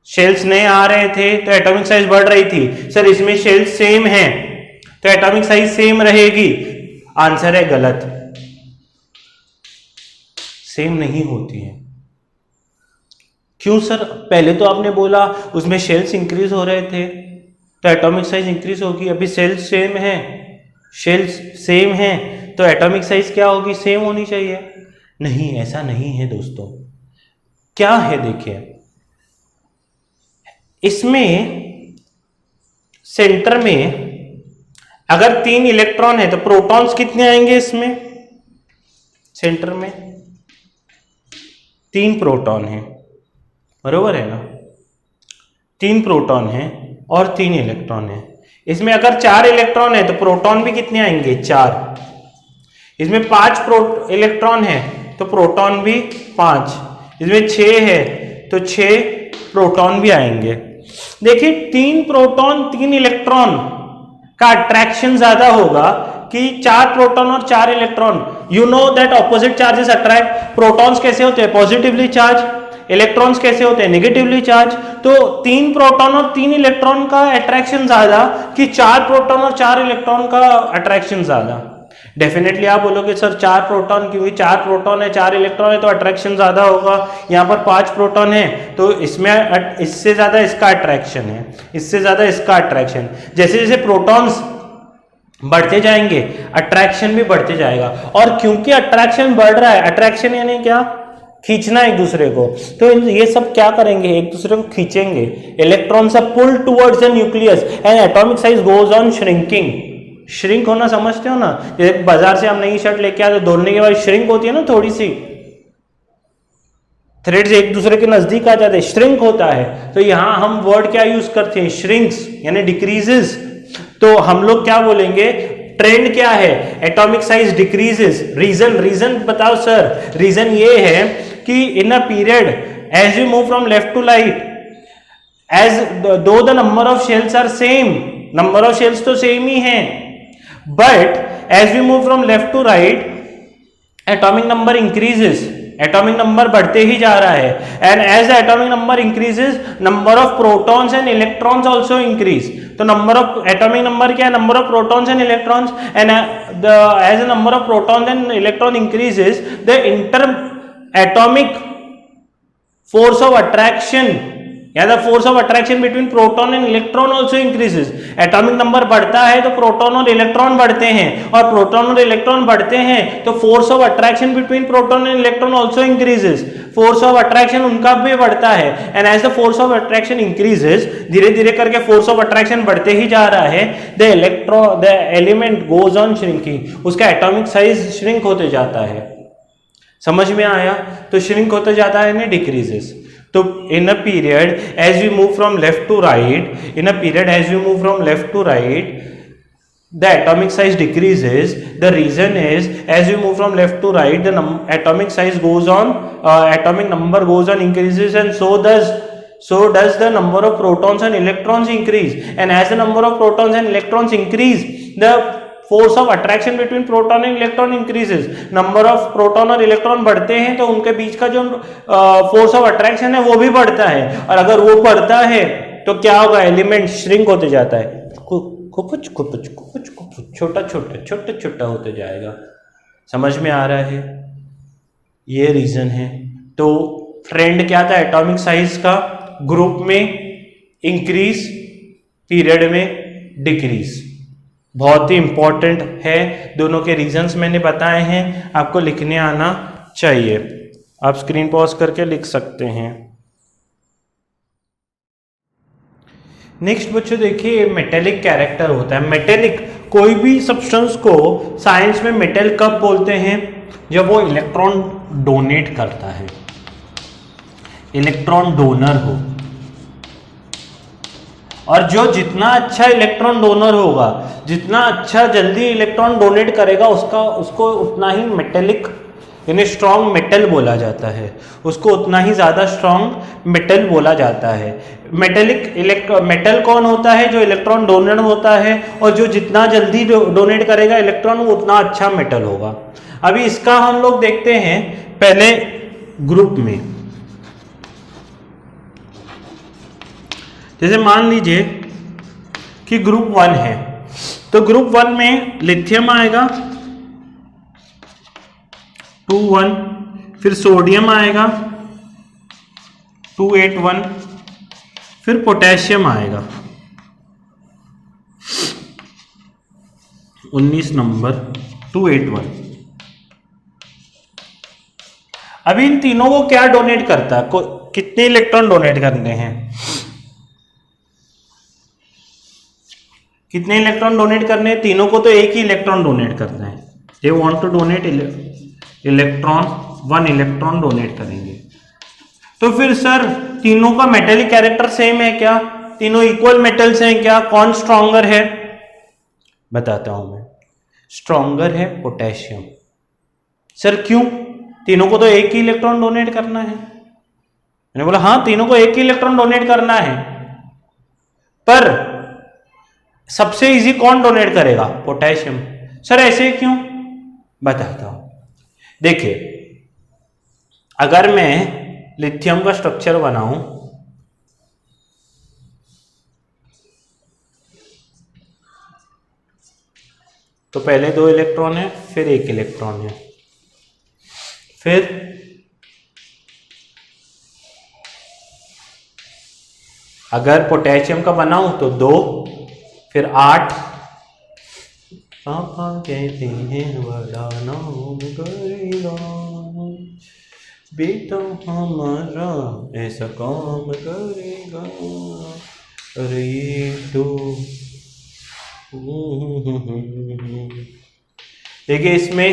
शेल्स नए आ रहे थे तो एटॉमिक साइज बढ़ रही थी। सर इसमें शेल्स सेम है तो एटॉमिक साइज सेम रहेगी, आंसर है गलत, सेम नहीं होती है। क्यों सर? पहले तो आपने बोला उसमें शेल्स इंक्रीज हो रहे थे तो एटॉमिक साइज इंक्रीज होगी, अभी शेल्स सेम है, शेल्स सेम है तो एटॉमिक साइज क्या होगी, सेम होनी चाहिए। नहीं, ऐसा नहीं है दोस्तों। क्या है देखिए, इसमें सेंटर में अगर 3 इलेक्ट्रॉन है तो प्रोटॉन्स कितने आएंगे इसमें? सेंटर में 3 प्रोटॉन है, बरोबर है ना? 3 प्रोटॉन है और 3 इलेक्ट्रॉन है। इसमें अगर 4 इलेक्ट्रॉन है तो प्रोटॉन भी कितने आएंगे? 4। इसमें 5 इलेक्ट्रॉन है तो प्रोटॉन भी 5। इसमें 6 है तो 6 प्रोटॉन भी आएंगे। देखिए 3 प्रोटॉन 3 इलेक्ट्रॉन का अट्रैक्शन ज्यादा होगा कि 4 प्रोटॉन और 4 electron. You know that opposite charges attract. Protons कैसे होते हैं? Positively charge. इलेक्ट्रॉन्स कैसे होते हैं? Negatively charge. तो 3 प्रोटॉन और 3 इलेक्ट्रॉन का अट्रैक्शन ज्यादा कि 4 प्रोटॉन और 4 इलेक्ट्रॉन का अट्रैक्शन ज्यादा। डेफिनेटली आप बोलोगे सर 4 प्रोटॉन, क्योंकि 4 प्रोटॉन है 4 इलेक्ट्रॉन है तो अट्रैक्शन ज्यादा होगा। यहाँ पर 5 प्रोटॉन है तो इसमें इससे ज्यादा इसका अट्रैक्शन है, इससे ज्यादा इसका अट्रैक्शन। जैसे जैसे प्रोटॉन्स बढ़ते जाएंगे अट्रैक्शन भी बढ़ते जाएगा। और क्योंकि अट्रैक्शन बढ़ रहा है, अट्रैक्शन यानी क्या? खींचना एक दूसरे को, तो ये सब क्या करेंगे? एक दूसरे को खींचेंगे। Electrons are pulled towards the nucleus and atomic size goes on shrinking. Shrink होना समझते हो ना? जैसे बाजार से हम नई शर्ट लेके आते, दौड़ने के बाद श्रिंक होती है ना, थोड़ी सी थ्रेड्स एक दूसरे के नजदीक आ जाते हैं, श्रिंक होता है। तो यहां हम वर्ड क्या यूज करते हैं? श्रिंक्स, यानी डिक्रीजेस। तो हम लोग क्या बोलेंगे? ट्रेंड क्या है? Atomic size decreases. रीजन बताओ सर। रीजन ये है कि in a period as you move from left to right, as though the number of shells are same, number of shells तो सेम ही है, but as we move from left to right atomic number increases, atomic number बढ़ते ही जा रहा है। And as the atomic number increases number of protons and electrons also increase. तो number of atomic number क्या है? Number of protons and electrons. And as the number of protons and electron increases the inter atomic force of attraction या the force of attraction between proton and electron also increases. Atomic number बढ़ता है तो proton और electron बढ़ते हैं, और proton और electron बढ़ते हैं तो force of attraction between proton and electron also increases. Force of attraction उनका भी बढ़ता है। And as the force of attraction increases, धीरे धीरे करके फोर्स ऑफ अट्रैक्शन बढ़ते ही जा रहा है, the element goes on shrinking, उसका एटॉमिक साइज श्रिंक होते जाता है। समझ में आया? तो श्रिंक होते जाता है यानी डिक्रीजेस। तो in a period as we move from left to right, in a period as we move from left to right, the atomic size decreases. The reason is as we move from left to right, the atomic size goes on, atomic number goes on increases, and so does the number of protons and electrons increase. And as the number of protons and electrons increase, the force of attraction between proton and electron increases. Number of proton और electron बढ़ते हैं तो उनके बीच का जो force of attraction है वो भी बढ़ता है, और अगर वो बढ़ता है तो क्या होगा? एलिमेंट श्रिंक होते जाता है, कुछ छोटा छोटा होते जाएगा। समझ में आ रहा है? ये रीजन है। तो ट्रेंड क्या था एटॉमिक साइज का? ग्रुप में इंक्रीज, पीरियड में डिक्रीज। बहुत ही इंपॉर्टेंट है। दोनों के रीजंस मैंने बताए हैं, आपको लिखने आना चाहिए। आप स्क्रीन पॉज करके लिख सकते हैं। नेक्स्ट बच्चों देखिए मेटेलिक कैरेक्टर होता है। मेटेलिक कोई भी सब्सटेंस को साइंस में मेटल कब बोलते हैं? जब वो इलेक्ट्रॉन डोनेट करता है, इलेक्ट्रॉन डोनर हो। और जो जितना अच्छा इलेक्ट्रॉन डोनर होगा, जितना अच्छा जल्दी इलेक्ट्रॉन डोनेट करेगा, उसको उतना ही मेटेलिक यानी स्ट्रॉन्ग मेटल बोला जाता है, उसको उतना ही ज़्यादा स्ट्रॉन्ग मेटल बोला जाता है। मेटल कौन होता है? जो इलेक्ट्रॉन डोनर होता है, और जो जितना जल्दी डोनेट करेगा इलेक्ट्रॉन वो उतना अच्छा मेटल होगा। अभी इसका हम लोग देखते हैं पहले ग्रुप में। जैसे मान लीजिए कि ग्रुप 1 है, तो ग्रुप 1 में लिथियम आएगा 2,1, फिर सोडियम आएगा 2,8,1, फिर पोटेशियम आएगा 19 नंबर 2,8,1। अभी इन तीनों को क्या डोनेट करता है? कितने इलेक्ट्रॉन डोनेट करने हैं? कितने इलेक्ट्रॉन डोनेट करने हैं? तीनों को तो एक ही इलेक्ट्रॉन डोनेट करना है। They want to donate electron, 1 electron donate करेंगे। तो फिर सर तीनों का मेटेलिक कैरेक्टर सेम है क्या? तीनों इक्वल मेटल्स हैं क्या? कौन स्ट्रॉन्गर है? बताता हूं मैं। स्ट्रॉन्गर है पोटेशियम। सर क्यों? तीनों को तो एक ही इलेक्ट्रॉन डोनेट करना है। मैंने बोला हाँ, तीनों को एक ही इलेक्ट्रॉन डोनेट करना है, पर सबसे इजी कौन डोनेट करेगा? पोटेशियम। सर ऐसे क्यों? बताता हूं। देखिए, अगर मैं लिथियम का स्ट्रक्चर बनाऊं, तो पहले 2 इलेक्ट्रॉन है, फिर 1 इलेक्ट्रॉन है, फिर अगर पोटेशियम का बनाऊं तो 2, फिर 8। पापा कहते हैं बड़ा नाम करेगा, बेटा हमारा ऐसा काम करेगा, अरे तो देखिए इसमें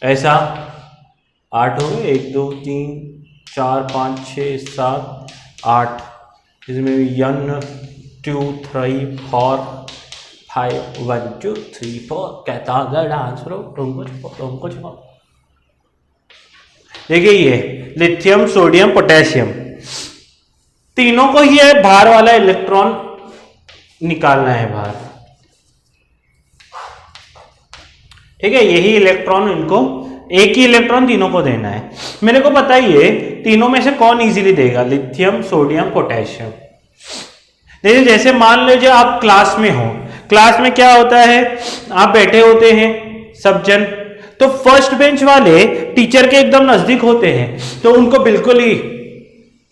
ऐसा 8 हो गए, 1 2 3 4 5 6 7 8। इसमें 1 2 3 4 5 1 2 3 4 कहता अगर डांस करो तुमको छुपाओ। देखिए ये लिथियम, सोडियम, पोटेशियम, तीनों को ही बाहर वाला इलेक्ट्रॉन निकालना है बाहर। ठीक है, यही इलेक्ट्रॉन इनको, एक ही इलेक्ट्रॉन तीनों को देना है। मेरे को बताइए तीनों में से कौन इजीली देगा? Lithium, sodium, potassium. देखिए जैसे मान लीजिए आप क्लास में हो, क्लास में क्या होता है, आप बैठे होते हैं सब जन, तो फर्स्ट बेंच वाले टीचर के एकदम नजदीक होते हैं, तो उनको बिल्कुल ही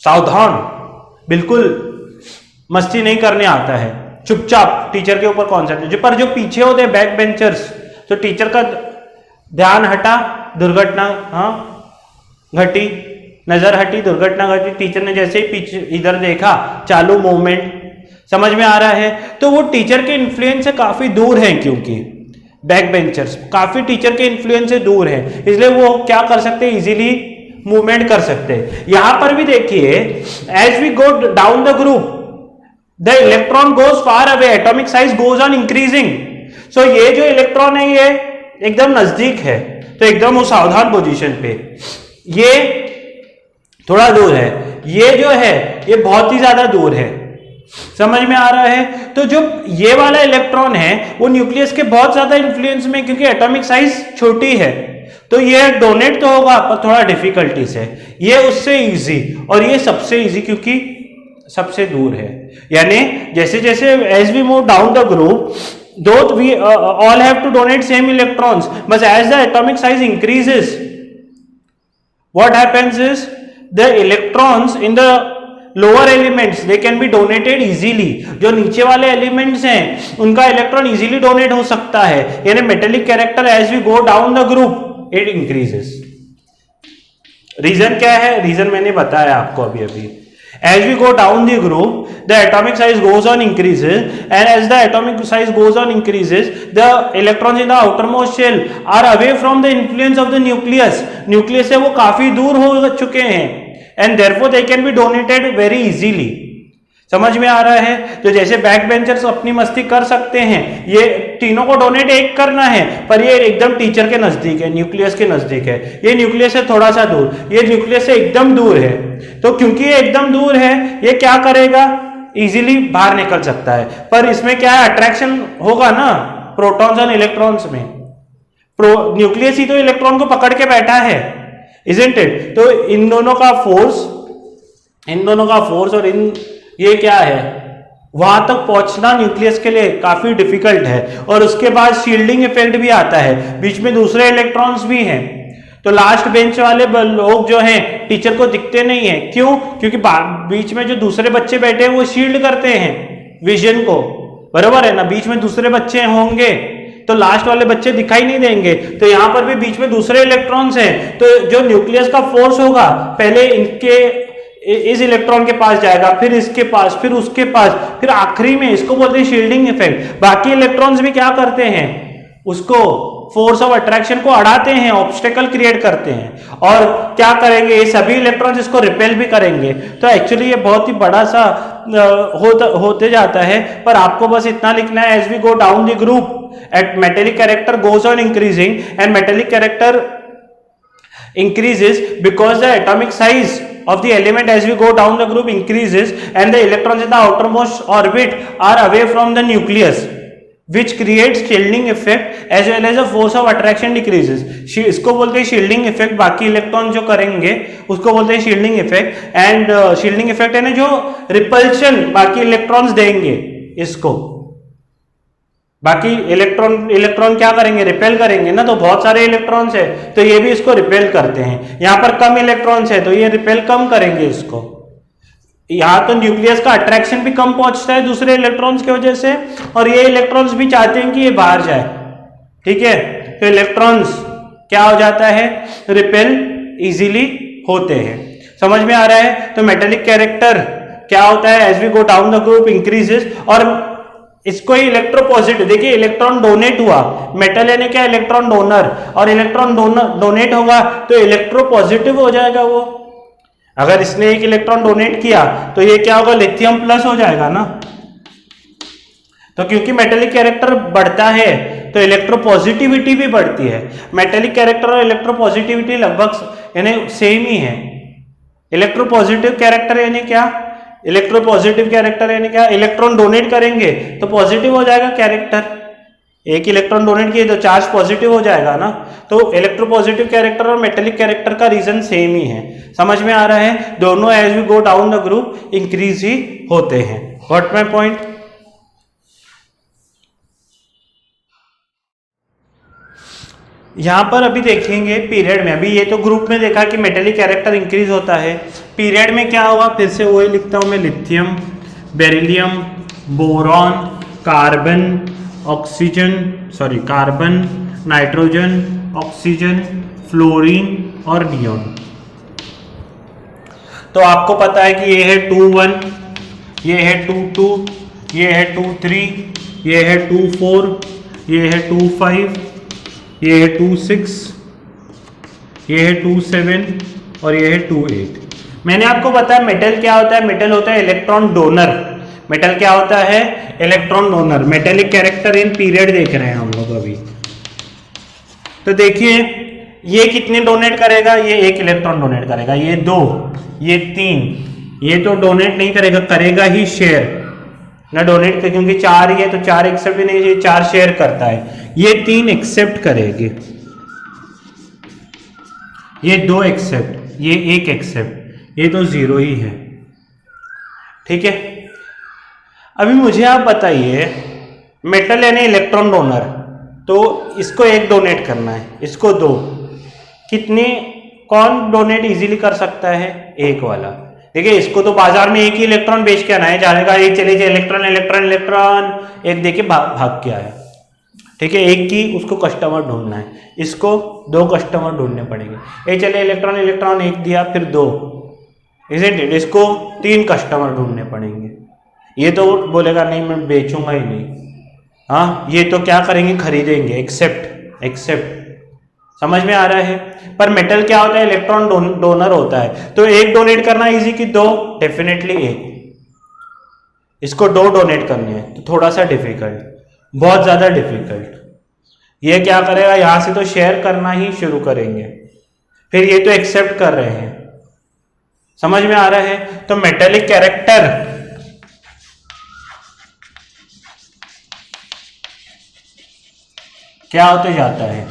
सावधान, बिल्कुल मस्ती नहीं करने आता है, चुपचाप टीचर के ऊपर कॉन्सेंट्रेट। पर जो पीछे होते हैं बैक बेंचर्स, तो टीचर का ध्यान हटा, दुर्घटना घटी, नजर हटी, दुर्घटना घटी, टीचर ने जैसे ही पीछे इधर देखा, चालू मूवमेंट, समझ में आ रहा है? तो वो टीचर के इन्फ्लुएंस से काफी दूर है, क्योंकि बैक बेंचर्स काफी टीचर के इन्फ्लुएंस से दूर है, इसलिए वो क्या कर सकते हैं, इजीली मूवमेंट कर सकते हैं। यहां पर भी देखिए, as we go down the group the electron goes far away, atomic size goes on increasing. So ये जो इलेक्ट्रॉन है ये एकदम नजदीक है, तो एकदम वो सावधान पोजीशन पे, ये थोड़ा दूर है, ये जो है ये बहुत ही ज्यादा दूर है। समझ में आ रहा है? तो जो ये वाला इलेक्ट्रॉन है वो न्यूक्लियस के बहुत ज्यादा इंफ्लुएंस में, क्योंकि एटॉमिक साइज छोटी है, तो ये डोनेट तो होगा पर थोड़ा डिफिकल्टी से, ये उससे इजी, और ये सबसे इजी क्योंकि सबसे दूर है। यानी जैसे जैसे as we move down the group, though we all have to donate same electrons, but as the atomic size increases, what happens is the electrons in the lower elements they can be donated easily। जो नीचे वाले elements हैं उनका electron easily donate हो सकता है, यानी metallic character as we go down the group it increases. Reason क्या है? रीजन मैंने बताया आपको अभी। As we go down the group, the atomic size goes on increases, and as the atomic size goes on increases, the electrons in the outermost shell are away from the influence of the nucleus. Nucleus से वो काफी दूर हो चुके हैं, and therefore they can be donated very easily. समझ में आ रहा है? तो जैसे बैक बेंचर्स अपनी मस्ती कर सकते हैं, ये तीनों को डोनेट एक करना है, पर ये एकदम टीचर के नजदीक है, न्यूक्लियस के नजदीक है, ये न्यूक्लियस से थोड़ा सा दूर, ये न्यूक्लियस से एकदम दूर है। तो क्योंकि ये एकदम दूर है, ये क्या करेगा, इजीली बाहर निकल सकता है। पर इसमें क्या है, अट्रैक्शन होगा ना प्रोटॉन्स और इलेक्ट्रॉन्स में। न्यूक्लियस ही तो इलेक्ट्रॉन को पकड़ के बैठा है, इजंट इट? तो इन दोनों का फोर्स और इन ये क्या है, वहां तक पहुंचना न्यूक्लियस के लिए काफी डिफिकल्ट है। और उसके बाद शील्डिंग इफेक्ट भी आता है, बीच में दूसरे इलेक्ट्रॉन्स भी हैं। तो लास्ट बेंच वाले लोग जो हैं टीचर को दिखते नहीं है, क्यों? क्योंकि बीच में जो दूसरे बच्चे बैठे हैं वो शील्ड करते हैं विजन को, बराबर है ना? बीच में दूसरे बच्चे होंगे तो लास्ट वाले बच्चे दिखाई नहीं देंगे। तो यहां पर भी बीच में दूसरे इलेक्ट्रॉन्स हैं, तो जो न्यूक्लियस का फोर्स होगा पहले इनके इस इलेक्ट्रॉन के पास जाएगा, फिर इसके पास, फिर उसके पास, फिर आखिरी में इसको बोलते हैं शील्डिंग इफेक्ट। बाकी इलेक्ट्रॉन्स भी क्या करते हैं, उसको फोर्स ऑफ अट्रैक्शन को अड़ाते हैं, ऑब्स्टेकल क्रिएट करते हैं। और क्या करेंगे, ये सभी इलेक्ट्रॉन्स इसको रिपेल भी करेंगे। तो एक्चुअली ये बहुत ही बड़ा सा होते जाता है, पर आपको बस इतना लिखना है, as we go down the group at metallic character goes on increasing and metallic character increases because the atomic size of the element as we go down the group increases and the electrons in the outermost orbit are away from the nucleus, which creates shielding effect as well as the force of attraction decreases. इसको बोलते हैं shielding effect. बाकी electron जो करेंगे उसको बोलते हैं shielding effect. And shielding effect है ना, जो रिपल्शन बाकी इलेक्ट्रॉन्स देंगे इसको, बाकी इलेक्ट्रॉन क्या करेंगे, रिपेल करेंगे ना। तो बहुत सारे इलेक्ट्रॉन्स है तो ये भी इसको रिपेल करते हैं। यहां पर कम इलेक्ट्रॉन्स है तो ये रिपेल कम करेंगे इसको। यहां तो न्यूक्लियस का अट्रैक्शन भी कम पहुंचता है दूसरे इलेक्ट्रॉन्स की वजह से, और ये इलेक्ट्रॉन्स भी चाहते हैं कि ये बाहर जाए, ठीक है? तो इलेक्ट्रॉन्स क्या हो जाता है, रिपेल इजीली होते हैं। समझ में आ रहा है? तो मेटेलिक कैरेक्टर क्या होता है, as we go down the group increases, और इसको ही इलेक्ट्रोपॉजिटिव, देखिए इलेक्ट्रॉन डोनेट हुआ, मेटल यानी क्या, इलेक्ट्रॉन डोनर, और इलेक्ट्रॉन डोनेट होगा तो इलेक्ट्रोपॉजिटिव हो जाएगा वो। अगर इसने एक इलेक्ट्रॉन डोनेट किया तो ये क्या होगा, लिथियम प्लस हो जाएगा ना। तो क्योंकि मेटेलिक कैरेक्टर बढ़ता है तो इलेक्ट्रोपॉजिटिविटी भी बढ़ती है। मेटेलिक कैरेक्टर और इलेक्ट्रोपॉजिटिविटी लगभग यानी सेम ही है। इलेक्ट्रोपॉजिटिव कैरेक्टर यानी क्या, इलेक्ट्रोपॉजिटिव कैरेक्टर यानी क्या, इलेक्ट्रॉन डोनेट करेंगे तो पॉजिटिव हो जाएगा कैरेक्टर। एक इलेक्ट्रॉन डोनेट किए तो चार्ज पॉजिटिव हो जाएगा ना। तो इलेक्ट्रोपॉजिटिव कैरेक्टर और मेटेलिक कैरेक्टर का रीजन सेम ही है। समझ में आ रहा है? दोनों as we go down the group increase ही होते हैं। What my point? यहां पर अभी देखेंगे पीरियड में, अभी ये तो ग्रुप में देखा कि मेटेलिक कैरेक्टर इंक्रीज होता है, पीरियड में क्या होगा, फिर से वही लिखता हूं मैं, lithium, beryllium, boron, carbon, oxygen, carbon, nitrogen, oxygen, fluorine और नियोन। तो आपको पता है कि ये है 2,1, ये है 2,2, ये है 2,3, ये है 2,4, ये है 2,5, ये है 2,6, ये है 2,7 और ये है 2,8। मैंने आपको बताया मेटल क्या होता है, मेटल होता है इलेक्ट्रॉन डोनर। मेटल क्या होता है, electron donor. Metallic character in period देख रहे हैं हम लोग अभी। तो देखिए ये कितने डोनेट करेगा, ये 1 इलेक्ट्रॉन डोनेट करेगा, ये 2, ये 3, ये तो डोनेट नहीं करेगा, करेगा ही शेयर ना, डोनेट कर, क्योंकि 4 ही है तो 4 एक्सेप्ट भी नहीं, 4 शेयर करता है। ये 3 एक्सेप्ट करेगी, ये 2 एक्सेप्ट, ये 1 एक्सेप्ट, ये तो 0 ही है, ठीक है। अभी मुझे आप बताइए, मेटल यानी इलेक्ट्रॉन डोनर, तो इसको 1 डोनेट करना है, इसको 2, कितने कौन डोनेट इजीली कर सकता है, 1 वाला। देखिए इसको तो बाजार में 1 ही इलेक्ट्रॉन बेच के आना है, जाने का ये चले जाए इलेक्ट्रॉन इलेक्ट्रॉन इलेक्ट्रॉन, 1 देके भाग के आया, ठीक है। 1 की उसको कस्टमर ढूंढना है, इसको 2 कस्टमर ढूंढने पड़ेंगे। ये चले इलेक्ट्रॉन इलेक्ट्रॉन 1 दिया, फिर 2, इज़न्ट इट? इसको 3 कस्टमर ढूंढने पड़ेंगे। ये तो बोलेगा नहीं मैं बेचूंगा ही नहीं, हाँ ये तो क्या करेंगे, खरीदेंगे, एक्सेप्ट एक्सेप्ट। समझ में आ रहा है? पर मेटल क्या होता है, इलेक्ट्रॉन डोनर होता है, तो एक डोनेट करना इजी कि 2? डेफिनेटली एक। इसको 2 डोनेट करने हैं तो थोड़ा सा डिफिकल्ट, बहुत ज्यादा डिफिकल्ट। ये क्या करेगा, यहां से तो शेयर करना ही शुरू करेंगे, फिर ये तो एक्सेप्ट कर रहे हैं। समझ में आ रहा है? तो मेटेलिक कैरेक्टर क्या होते जाता है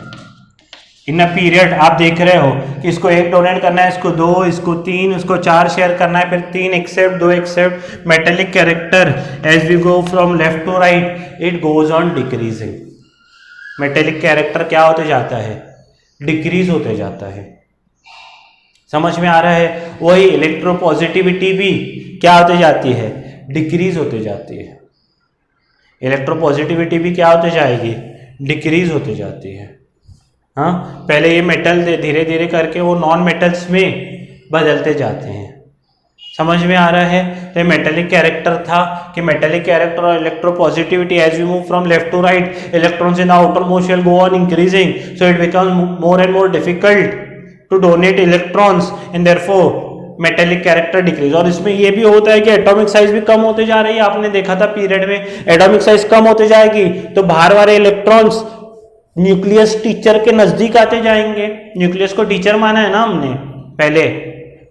इन अ पीरियड। आप देख रहे हो कि इसको 1 डोनेट करना है, इसको 2, इसको 3, इसको 4 शेयर करना है, फिर 3 accept, 2 accept. Metallic character as we go from left to right it goes on decreasing. Metallic character क्या होते जाता है, डिक्रीज होते जाता है। समझ में आ रहा है? वही इलेक्ट्रोपॉजिटिविटी भी क्या होते जाती है, डिक्रीज होते जाती है। इलेक्ट्रोपॉजिटिविटी भी क्या होते जाएगी, डिक्रीज होते जाती है। हाँ, पहले ये मेटल धीरे धीरे करके वो नॉन मेटल्स में बदलते जाते हैं। समझ में आ रहा है? तो मेटेलिक कैरेक्टर था कि मेटेलिक कैरेक्टर और electropositivity as we move from left to right electrons in the outer most shell go on increasing, so it becomes more and more difficult to donate electrons and therefore metallic character decrease. और इसमें यह भी होता है कि atomic size भी कम होते जा रही है। आपने देखा था पीरियड में, एटॉमिक साइज कम होते जाएगी तो बाहर वाले इलेक्ट्रॉन्स न्यूक्लियस टीचर के नजदीक आते जाएंगे। न्यूक्लियस को टीचर माना है ना हमने पहले,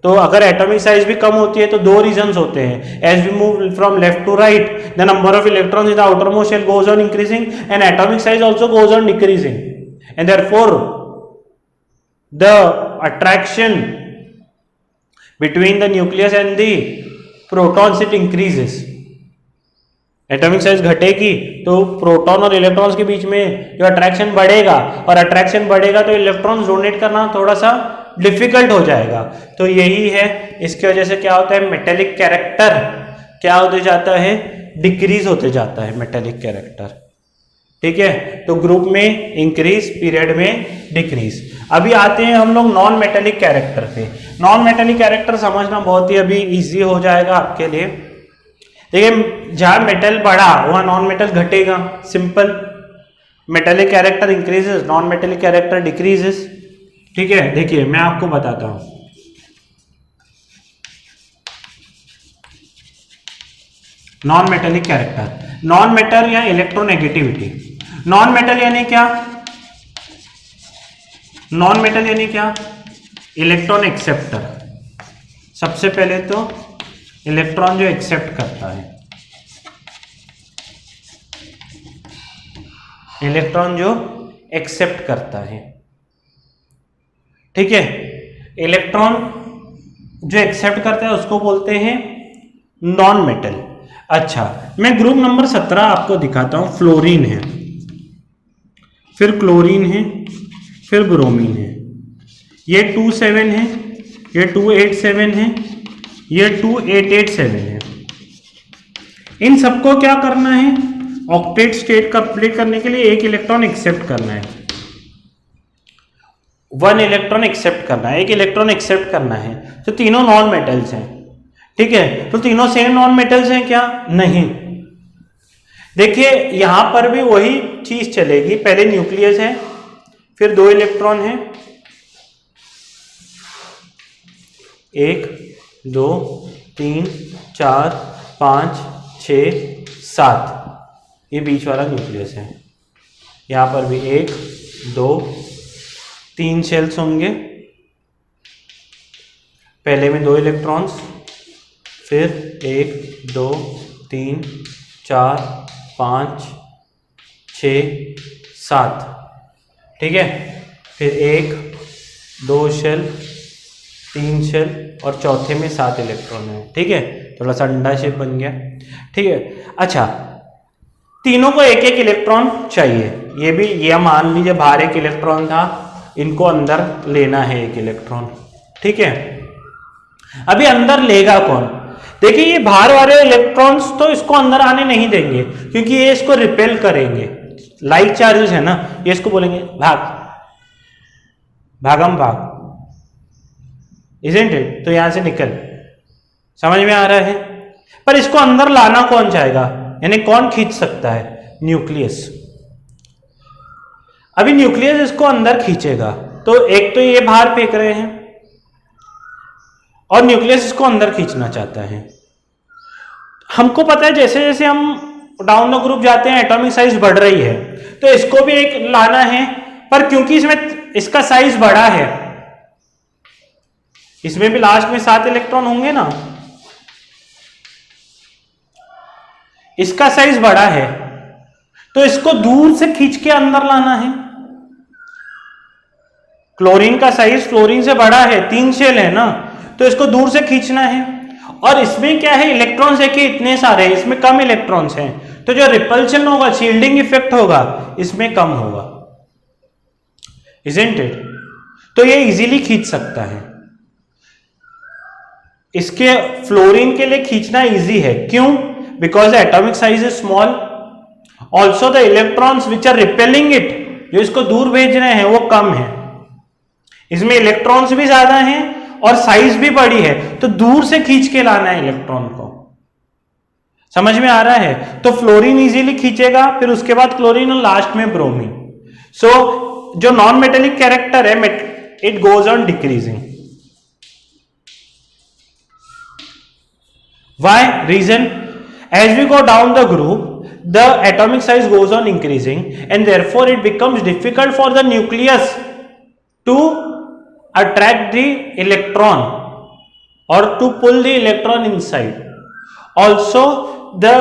तो अगर एटॉमिक साइज भी कम होती है तो 2 रीजंस होते हैं। As we move from left to right the number of electrons in the outer most shell goes on increasing and atomic size also goes on decreasing and therefore the attraction between the nucleus and the protons it increases। Atomic size घटेगी तो proton और electrons के बीच में जो attraction बढ़ेगा, और attraction बढ़ेगा तो इलेक्ट्रॉन्स डोनेट करना थोड़ा सा डिफिकल्ट हो जाएगा। तो यही है, इसकी वजह से क्या होता है, मेटेलिक कैरेक्टर क्या होते जाता है, डिक्रीज होते जाता है मेटेलिक कैरेक्टर। ठीक है, तो ग्रुप में इंक्रीज, पीरियड में डिक्रीज। अभी आते हैं हम लोग नॉन मेटेलिक कैरेक्टर पे। नॉन मेटेलिक कैरेक्टर समझना बहुत ही अभी इजी हो जाएगा आपके लिए। देखिए, जहां मेटल बढ़ा वहां नॉन मेटल घटेगा, simple. Metallic character increases, non metallic character decreases. ठीक है, देखिए मैं आपको बताता हूं। Non metallic character, non metal या इलेक्ट्रोनेगेटिविटी। नॉन मेटल यानी क्या, नॉन मेटल यानी क्या, इलेक्ट्रॉन एक्सेप्टर। सबसे पहले तो इलेक्ट्रॉन जो एक्सेप्ट करता है, इलेक्ट्रॉन जो एक्सेप्ट करता है। ठीक है, इलेक्ट्रॉन जो एक्सेप्ट करता है उसको बोलते हैं नॉन मेटल। अच्छा, मैं ग्रुप नंबर 17 आपको दिखाता हूं। फ्लोरीन है, फिर क्लोरीन है, फिर ब्रोमीन है। ये 27 है, ये 287 है, ये 2887 है। इन सबको क्या करना है, ऑक्टेट स्टेट कंप्लीट करने के लिए 1 इलेक्ट्रॉन एक्सेप्ट करना है। 1 इलेक्ट्रॉन एक्सेप्ट करना है, 1 इलेक्ट्रॉन एक्सेप्ट करना है। तो तीनों नॉन मेटल्स हैं। ठीक है, तो तीनों सेम नॉन मेटल्स हैं क्या, नहीं। देखिए यहां पर भी वही चीज चलेगी। पहले न्यूक्लियस है, फिर 2 इलेक्ट्रॉन है, 1 2 3 4 5 6 7, ये बीच वाला न्यूक्लियस है। यहां पर भी 1 2 3 शेल्स होंगे। पहले में 2 इलेक्ट्रॉन्स, फिर 1 2 3 4 5 6 7। ठीक है, फिर 1 2 शेल, 3 शेल और चौथे में 7 इलेक्ट्रॉन है। ठीक है, थोड़ा सा अंडा शेप बन गया। ठीक है, अच्छा, तीनों को 1 इलेक्ट्रॉन चाहिए। ये भी, ये मान लीजिए बाहर 1 इलेक्ट्रॉन था, इनको अंदर लेना है 1 इलेक्ट्रॉन। ठीक है, अभी अंदर लेगा कौन, देखिए ये बाहर वाले इलेक्ट्रॉन्स तो इसको अंदर आने नहीं देंगे क्योंकि ये इसको रिपेल करेंगे। लाइक चार्जेस है ना, ये इसको बोलेंगे भाग, भागम भाग, इजंट इट, तो यहां से निकल। समझ में आ रहा है? पर इसको अंदर लाना कौन चाहेगा, यानी कौन खींच सकता है? न्यूक्लियस। अभी न्यूक्लियस इसको अंदर खींचेगा, तो एक तो ये बाहर फेंक रहे हैं और न्यूक्लियस इसको अंदर खींचना चाहता है। हमको पता है जैसे जैसे हम डाउन द ग्रुप जाते हैं एटॉमिक साइज बढ़ रही है, तो इसको भी एक लाना है, पर क्योंकि इसमें इसका साइज बड़ा है, इसमें भी लास्ट में 7 इलेक्ट्रॉन होंगे ना, इसका साइज बड़ा है, तो इसको दूर से खींच के अंदर लाना है। क्लोरीन का साइज फ्लोरीन से बड़ा है, 3 शेल है ना, तो इसको दूर से खींचना है। और इसमें क्या है, इलेक्ट्रॉन्स है कि इतने सारे, इसमें कम इलेक्ट्रॉन्स हैं, तो जो रिपल्शन होगा, शील्डिंग इफेक्ट होगा, इसमें कम होगा, इजंट इट? तो ये इजीली खींच सकता है। इसके फ्लोरीन के लिए खींचना इजी है, क्यों? Because the atomic size is small, also the electrons which are repelling it, जो इसको दूर भेज रहे हैं वो कम है, इसमें इलेक्ट्रॉन्स भी ज्यादा हैं और साइज भी बड़ी है, तो दूर से खींच के लाना है इलेक्ट्रॉन को। समझ में आ रहा है? तो फ्लोरीन इजीली खींचेगा, फिर उसके बाद क्लोरीन और लास्ट में ब्रोमीन। सो जो नॉन मेटेलिक कैरेक्टर है, it goes on decreasing. Why? Reason, as we go down the group the atomic size goes on increasing and therefore it becomes difficult for the nucleus to attract the electron or to pull the electron inside. Also the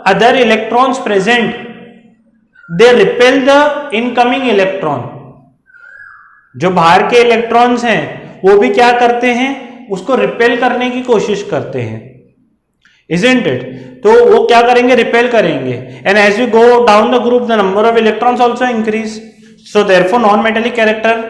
other electrons present, they repel the incoming electron. जो बाहर के electrons हैं वो भी क्या करते हैं, उसको रिपेल करने की कोशिश करते हैं, isn't it? तो वो क्या करेंगे, रिपेल करेंगे। And as you go down the group the number of electrons also increase, so therefore non metallic character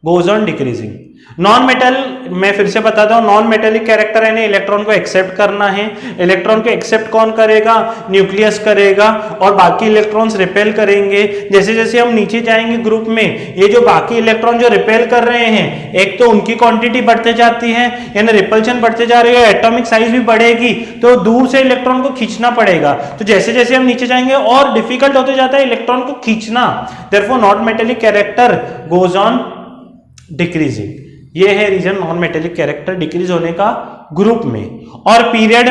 goes on decreasing. Non metal, मैं फिर से बताता हूं, नॉन मेटेलिक कैरेक्टर है, इलेक्ट्रॉन को एक्सेप्ट करना है। इलेक्ट्रॉन को एक्सेप्ट कौन करेगा? न्यूक्लियस करेगा, और बाकी इलेक्ट्रॉन्स रिपेल करेंगे। जैसे जैसे हम नीचे जाएंगे ग्रुप में, ये जो बाकी इलेक्ट्रॉन जो रिपेल कर रहे हैं, एक तो उनकी क्वांटिटी बढ़ते जाती है, यानी रिपल्शन बढ़ते जा रही है, एटॉमिक साइज भी बढ़ेगी, तो दूर से इलेक्ट्रॉन को खींचना पड़ेगा। तो जैसे जैसे हम नीचे जाएंगे और डिफिकल्ट होते जाता है इलेक्ट्रॉन को खींचना, therefore non metallic character goes on decreasing. ये है reason non metallic character decrease होने का ग्रुप में। और पीरियड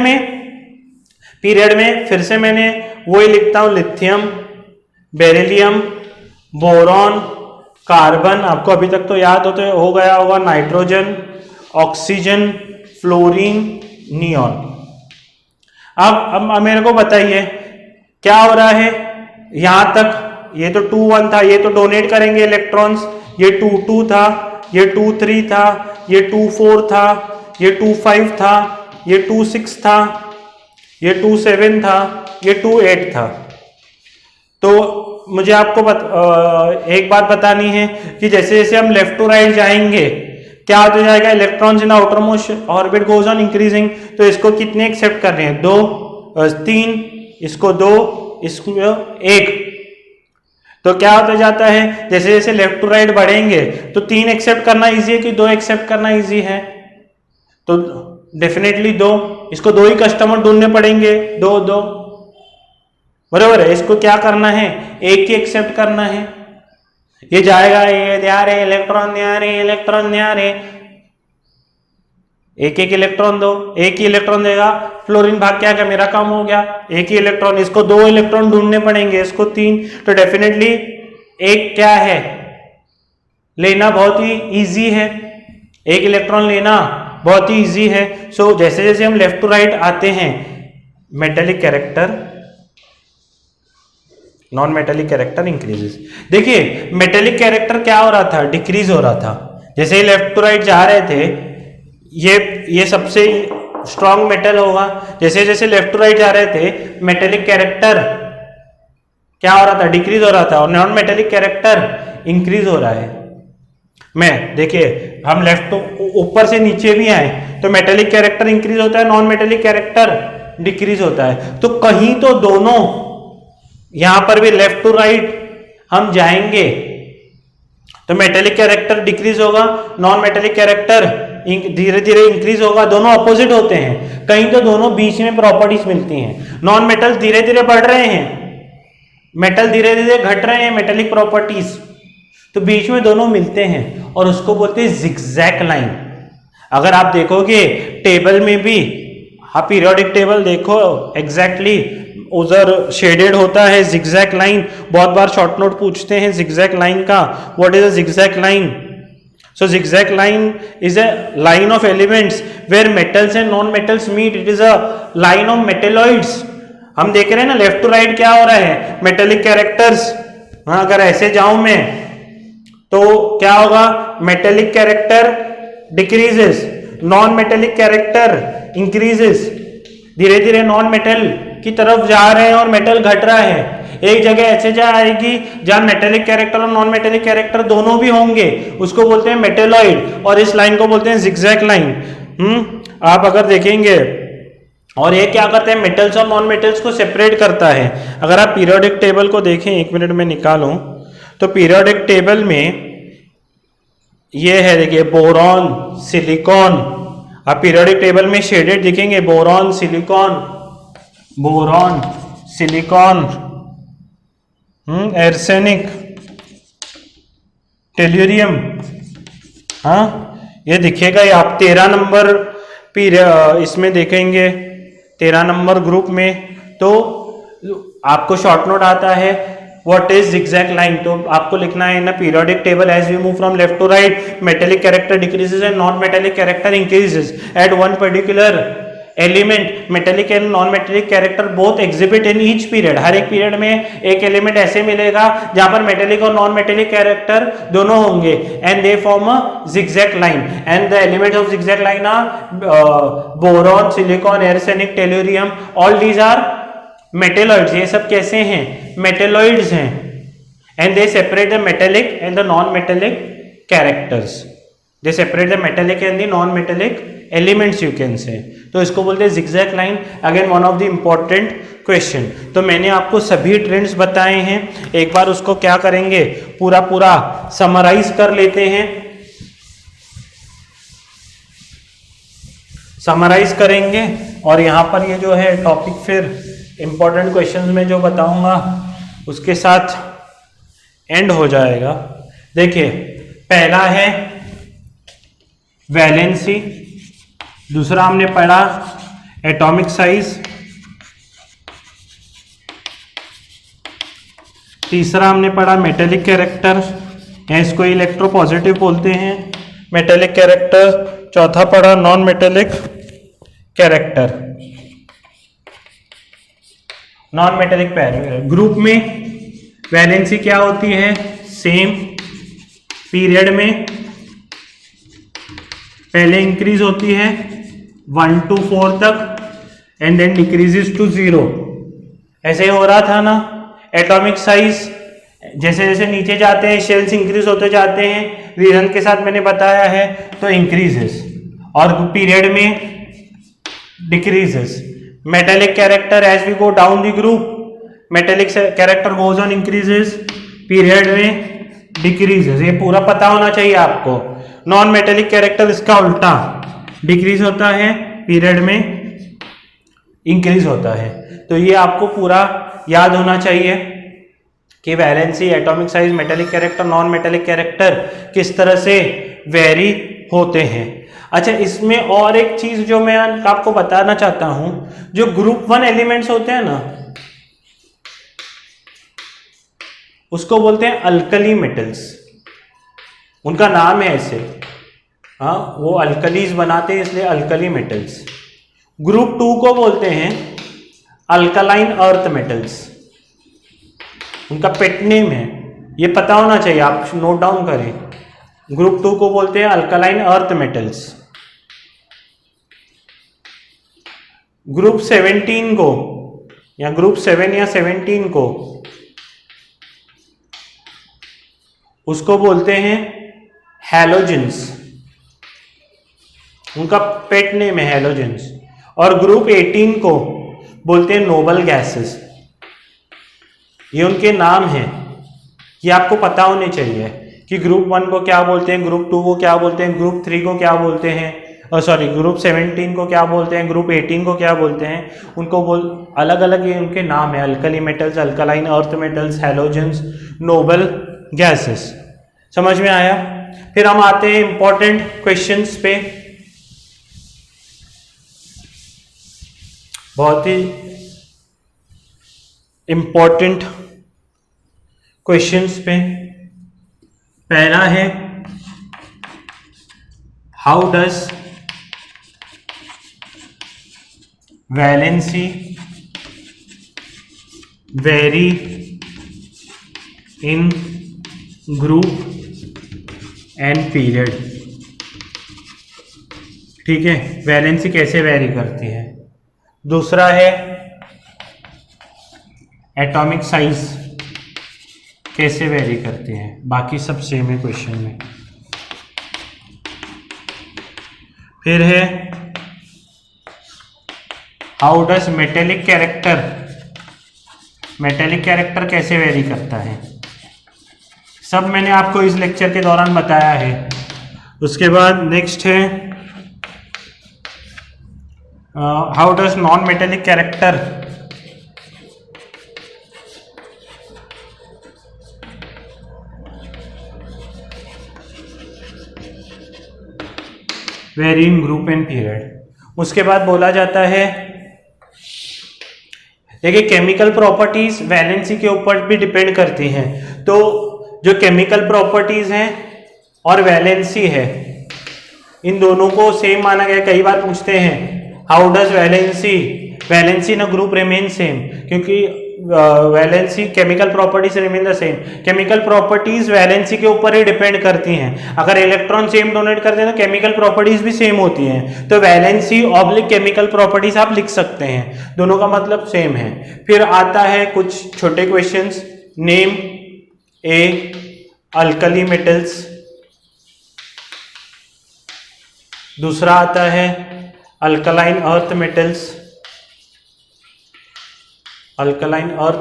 में फिर से मैंने वही लिखता हूं, लिथियम, बेरिलियम, बोरॉन, कार्बन, आपको अभी तक तो याद हो गया होगा, नाइट्रोजन, ऑक्सीजन, फ्लोरीन, नियॉन। अब मेरे को बताइए क्या हो रहा है यहां तक। ये तो 2-1 था, ये तो डोनेट करेंगे इलेक्ट्रॉन्स, ये 2-2 था, ये 2-3 था, ये 2-4 था, ये 2-5 था, ये 2-6 था, ये 2-7 था, ये 2-8 था। तो मुझे आपको एक बात बतानी है कि जैसे जैसे हम लेफ्ट टू राइट जाएंगे, क्या हो जाएगा, electrons in outer most orbit goes on increasing. तो इसको कितने एक्सेप्ट कर रहे हैं, 2, 3, इसको 2, इसको 1। तो क्या होता जाता है, जैसे जैसे लेफ्ट टू राइट बढ़ेंगे तो 3 एक्सेप्ट करना इजी है कि 2 एक्सेप्ट करना इजी है, तो डेफिनेटली 2, इसको 2 ही कस्टमर ढूंढने पड़ेंगे, 2 बराबर है। इसको क्या करना है, 1 ही एक्सेप्ट करना है। ये जाएगा, ये दे आ रहे इलेक्ट्रॉन, दे आ रहे इलेक्ट्रॉन, दे आ रहे, एक इलेक्ट्रॉन दो, 1 ही इलेक्ट्रॉन देगा, फ्लोरीन भाग क्या गया, मेरा काम हो गया, 1 ही इलेक्ट्रॉन। इसको 2 इलेक्ट्रॉन ढूंढने पड़ेंगे, इसको 3, तो डेफिनेटली 1 क्या है, लेना बहुत ही इजी है, 1 इलेक्ट्रॉन लेना बहुत ही इजी है। सो जैसे जैसे हम लेफ्ट टू राइट आते हैं, metallic character, non metallic character increases. देखिए मेटेलिक कैरेक्टर क्या हो रहा था, डिक्रीज हो रहा था। जैसे ही लेफ्ट टू राइट जा रहे थे, ये सबसे स्ट्रॉन्ग मेटल होगा। जैसे जैसे लेफ्ट टू राइट जा रहे थे, मेटेलिक कैरेक्टर क्या हो रहा था, डिक्रीज हो रहा था, और नॉन मेटेलिक कैरेक्टर इंक्रीज हो रहा है। देखिए हम लेफ्ट ऊपर से नीचे भी आए तो मेटेलिक कैरेक्टर इंक्रीज होता है, नॉन मेटेलिक कैरेक्टर डिक्रीज होता है। तो कहीं तो दोनों, यहां पर भी लेफ्ट टू राइट हम जाएंगे तो मेटेलिक कैरेक्टर डिक्रीज होगा, नॉन मेटेलिक कैरेक्टर धीरे धीरे इंक्रीज होगा, दोनों अपोजिट होते हैं, कहीं तो दोनों बीच में प्रॉपर्टीज मिलती हैं। नॉन मेटल धीरे धीरे बढ़ रहे हैं, मेटल धीरे धीरे घट रहे हैं, मेटेलिक प्रॉपर्टीज, तो बीच में दोनों मिलते हैं और उसको बोलते हैं जिगजैग लाइन। अगर आप देखोगे टेबल में भी, हाँ पीरियोडिक टेबल देखो एग्जैक्टली उधर शेडेड होता है जिगजैग लाइन। बहुत बार शॉर्ट नोट पूछते हैं जिगजैग लाइन का, what is a zigzag line? So zigzag line is a line of elements where metals and non-metals meet. It is a line of metalloids. हम देख रहे हैं ना लेफ्ट टू राइट क्या हो रहा है, मेटेलिक कैरेक्टर्स। हाँ, अगर ऐसे जाऊं मैं तो क्या होगा, metallic character decreases, non metallic character increases. धीरे धीरे नॉन मेटल की तरफ जा रहे हैं और मेटल घट रहा है। एक जगह ऐसे जा आएगी जहां मेटेलिक कैरेक्टर और नॉन मेटेलिक कैरेक्टर दोनों भी होंगे, उसको बोलते हैं मेटेलॉइड, और इस लाइन को बोलते हैं जिगजैग लाइन। आप अगर देखेंगे, और ये क्या करते हैं, मेटल्स और नॉन मेटल्स को सेपरेट करता है। अगर आप पीरियोडिक टेबल को देखें, 1 मिनट में निकालूं, तो पीरियोडिक टेबल में ये है, देखिए बोरॉन, सिलिकॉन। आप पीरियोडिक टेबल में शेडेड दिखेंगे, boron, silicon, boron, silicon, arsenic, tellurium. हाँ, ये दिखेगा। ये आप 13 नंबर इसमें देखेंगे, 13 नंबर ग्रुप में, तो आपको शॉर्ट नोट आता है व्हाट इज जिगजैग लाइन। तो आपको लिखना है ना, periodic table as we move from left to right, metallic character decreases and non metallic character increases at one particular element. Metallic and non metallic character both exhibit in each period. हर एक period में एक element ऐसे मिलेगा जहां पर metallic और non metallic character दोनों होंगे, and they form a zigzag line. And the elements of zigzag line are boron, silicon, arsenic, tellurium, all these are metalloids. ये सब कैसे हैं, मेटेलॉइड्स हैं, and they separate the metallic and the non metallic characters. They separate the metallic and the non metallic elements, you can say. तो इसको बोलते हैं zigzag line. Again one of the important question. तो मैंने आपको सभी trends बताए हैं, एक बार उसको क्या करेंगे, पूरा समराइज कर लेते हैं, समराइज करेंगे, और यहां पर ये जो है टॉपिक फिर इंपॉर्टेंट क्वेश्चंस में जो बताऊंगा उसके साथ एंड हो जाएगा। देखिए, पहला है वैलेंसी, दूसरा हमने पढ़ा एटॉमिक साइज, तीसरा हमने पढ़ा मेटेलिक कैरेक्टर, इसको इलेक्ट्रोपॉजिटिव बोलते हैं, मेटेलिक कैरेक्टर, चौथा पढ़ा non metallic character, non metallic group में वैलेंसी क्या होती है, सेम पीरियड में पहले इंक्रीज होती है 1 to 4 तक, एंड देन डिक्रीजेस टू 0। ऐसे हो रहा था ना। एटॉमिक साइज जैसे जैसे नीचे जाते हैं शेल्स इंक्रीज होते जाते हैं, रीजन के साथ मैंने बताया है, तो इंक्रीजेस, और पीरियड में decreases. Metallic character as we go down the group, metallic character goes on increases, period में डिक्रीजेस। ये पूरा पता होना चाहिए आपको। नॉन मेटेलिक कैरेक्टर इसका उल्टा, डिक्रीज होता है, पीरियड में इंक्रीज होता है। तो ये आपको पूरा याद होना चाहिए कि valency, atomic size, metallic character, non metallic character किस तरह से वेरी होते हैं। अच्छा, इसमें और एक चीज जो मैं आपको बताना चाहता हूं, जो ग्रुप 1 एलिमेंट्स होते हैं ना, उसको बोलते हैं अल्कली मेटल्स। उनका नाम है ऐसे, हाँ, वो अल्कलीज बनाते हैं इसलिए अल्कली मेटल्स। ग्रुप 2 को बोलते हैं अल्कलाइन अर्थ मेटल्स, उनका पेट नेम है, ये पता होना चाहिए, आप नोट डाउन करें। ग्रुप 2 को बोलते हैं अल्कलाइन अर्थ मेटल्स। ग्रुप 17 को, या ग्रुप 7 या 17 को, उसको बोलते हैं हैलोजेंस, उनका पेट नेम है हैलोजेंस। और ग्रुप 18 को बोलते हैं नोबल गैसेस। ये उनके नाम हैं, ये आपको पता होने चाहिए। कि ग्रुप 1 को क्या बोलते हैं, ग्रुप 2 को क्या बोलते हैं, ग्रुप 3 को क्या बोलते हैं, सॉरी ग्रुप 17 को क्या बोलते हैं, ग्रुप 18 को क्या बोलते हैं, उनको अलग अलग ये उनके नाम है, alkali metals, alkaline earth metals, halogens, noble gases. समझ में आया? फिर हम आते हैं इंपॉर्टेंट क्वेश्चंस पे, बहुत ही इंपॉर्टेंट क्वेश्चंस पे। पहला है how does valency very in group and period. ठीक है, वैलेंसी कैसे वेरी करती है। दूसरा है एटॉमिक साइज कैसे वेरी करती है। बाकी सब सेम है क्वेश्चन में। फिर है हाउ डज मेटेलिक कैरेक्टर कैसे वेरी करता है। सब मैंने आपको इस लेक्चर के दौरान बताया है। उसके बाद नेक्स्ट है how does non metallic character very in group and period. उसके बाद बोला जाता है, देखिए केमिकल प्रॉपर्टीज वैलेंसी के ऊपर भी डिपेंड करती हैं। तो जो केमिकल प्रॉपर्टीज हैं और वैलेंसी है, इन दोनों को सेम माना गया। कई बार पूछते हैं how does valency in a group remain same, क्योंकि valency chemical properties remain the same. Chemical properties valency के ऊपर ही डिपेंड करती हैं। अगर इलेक्ट्रॉन सेम डोनेट करते हैं तो केमिकल प्रॉपर्टीज भी सेम होती हैं। तो वैलेंसी ऑब्लिक केमिकल प्रॉपर्टीज आप लिख सकते हैं, दोनों का मतलब सेम है। फिर आता है कुछ छोटे क्वेश्चंस, नेम ए अल्कली मेटल्स। दूसरा आता है अल्कलाइन अर्थ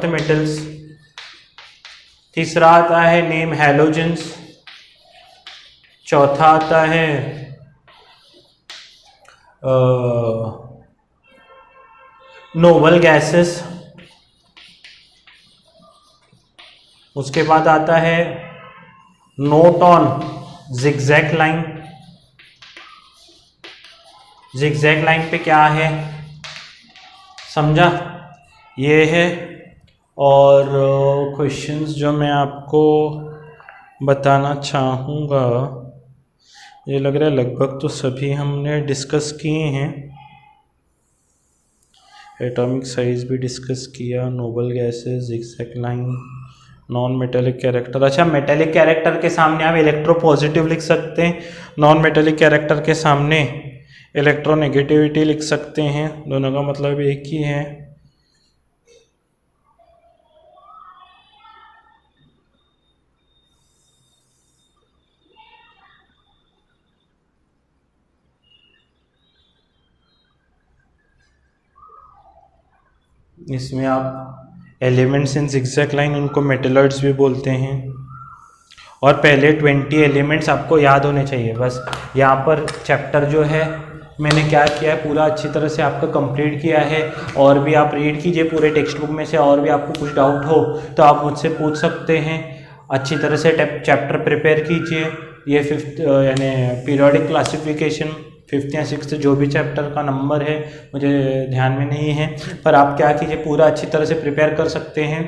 मेटल्स। तीसरा आता है नेम हैलोजेंस। चौथा आता है नोबल गैसेस। उसके बाद आता है note on zigzag line. Zigzag line पे क्या है समझा, ये है। और क्वेश्चंस जो मैं आपको बताना चाहूँगा, ये लग रहा है लगभग तो सभी हमने डिस्कस किए हैं। एटॉमिक साइज भी डिस्कस किया, noble gases, zigzag line, non metallic character. अच्छा, मेटेलिक कैरेक्टर के सामने आप इलेक्ट्रोपॉजिटिव लिख सकते हैं, नॉन मेटेलिक कैरेक्टर के सामने इलेक्ट्रोनेगेटिविटी लिख सकते हैं। दोनों का मतलब एक ही है। इसमें आप एलिमेंट्स इन जिगजैग लाइन, उनको मेटलर्ड्स भी बोलते हैं। और पहले 20 एलिमेंट्स आपको याद होने चाहिए बस। यहाँ पर चैप्टर जो है मैंने क्या किया है, पूरा अच्छी तरह से आपका कंप्लीट किया है। और भी आप रीड कीजिए पूरे टेक्स्ट बुक में से, और भी आपको कुछ डाउट हो तो आप मुझसे पूछ सकते हैं। अच्छी तरह से चैप्टर प्रिपेयर कीजिए। ये 5th यानी पीरियोडिक क्लासिफिकेशन 5th या 6th जो भी चैप्टर का नंबर है मुझे ध्यान में नहीं है, पर आप क्या कीजिए पूरा अच्छी तरह से प्रिपेयर कर सकते हैं।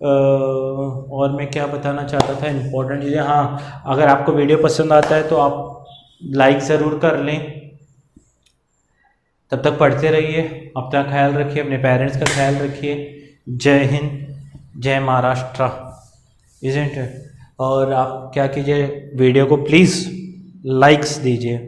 और मैं क्या बताना चाहता था, इम्पोर्टेंट चीज़ें। हाँ, अगर आपको वीडियो पसंद आता है तो आप लाइक ज़रूर कर लें। तब तक पढ़ते रहिए, अपना ख्याल रखिए, अपने पेरेंट्स का ख्याल रखिए। जय हिंद, जय महाराष्ट्र, इज़न्ट इट। और आप क्या कीजिए, वीडियो को प्लीज़ लाइक्स दीजिए।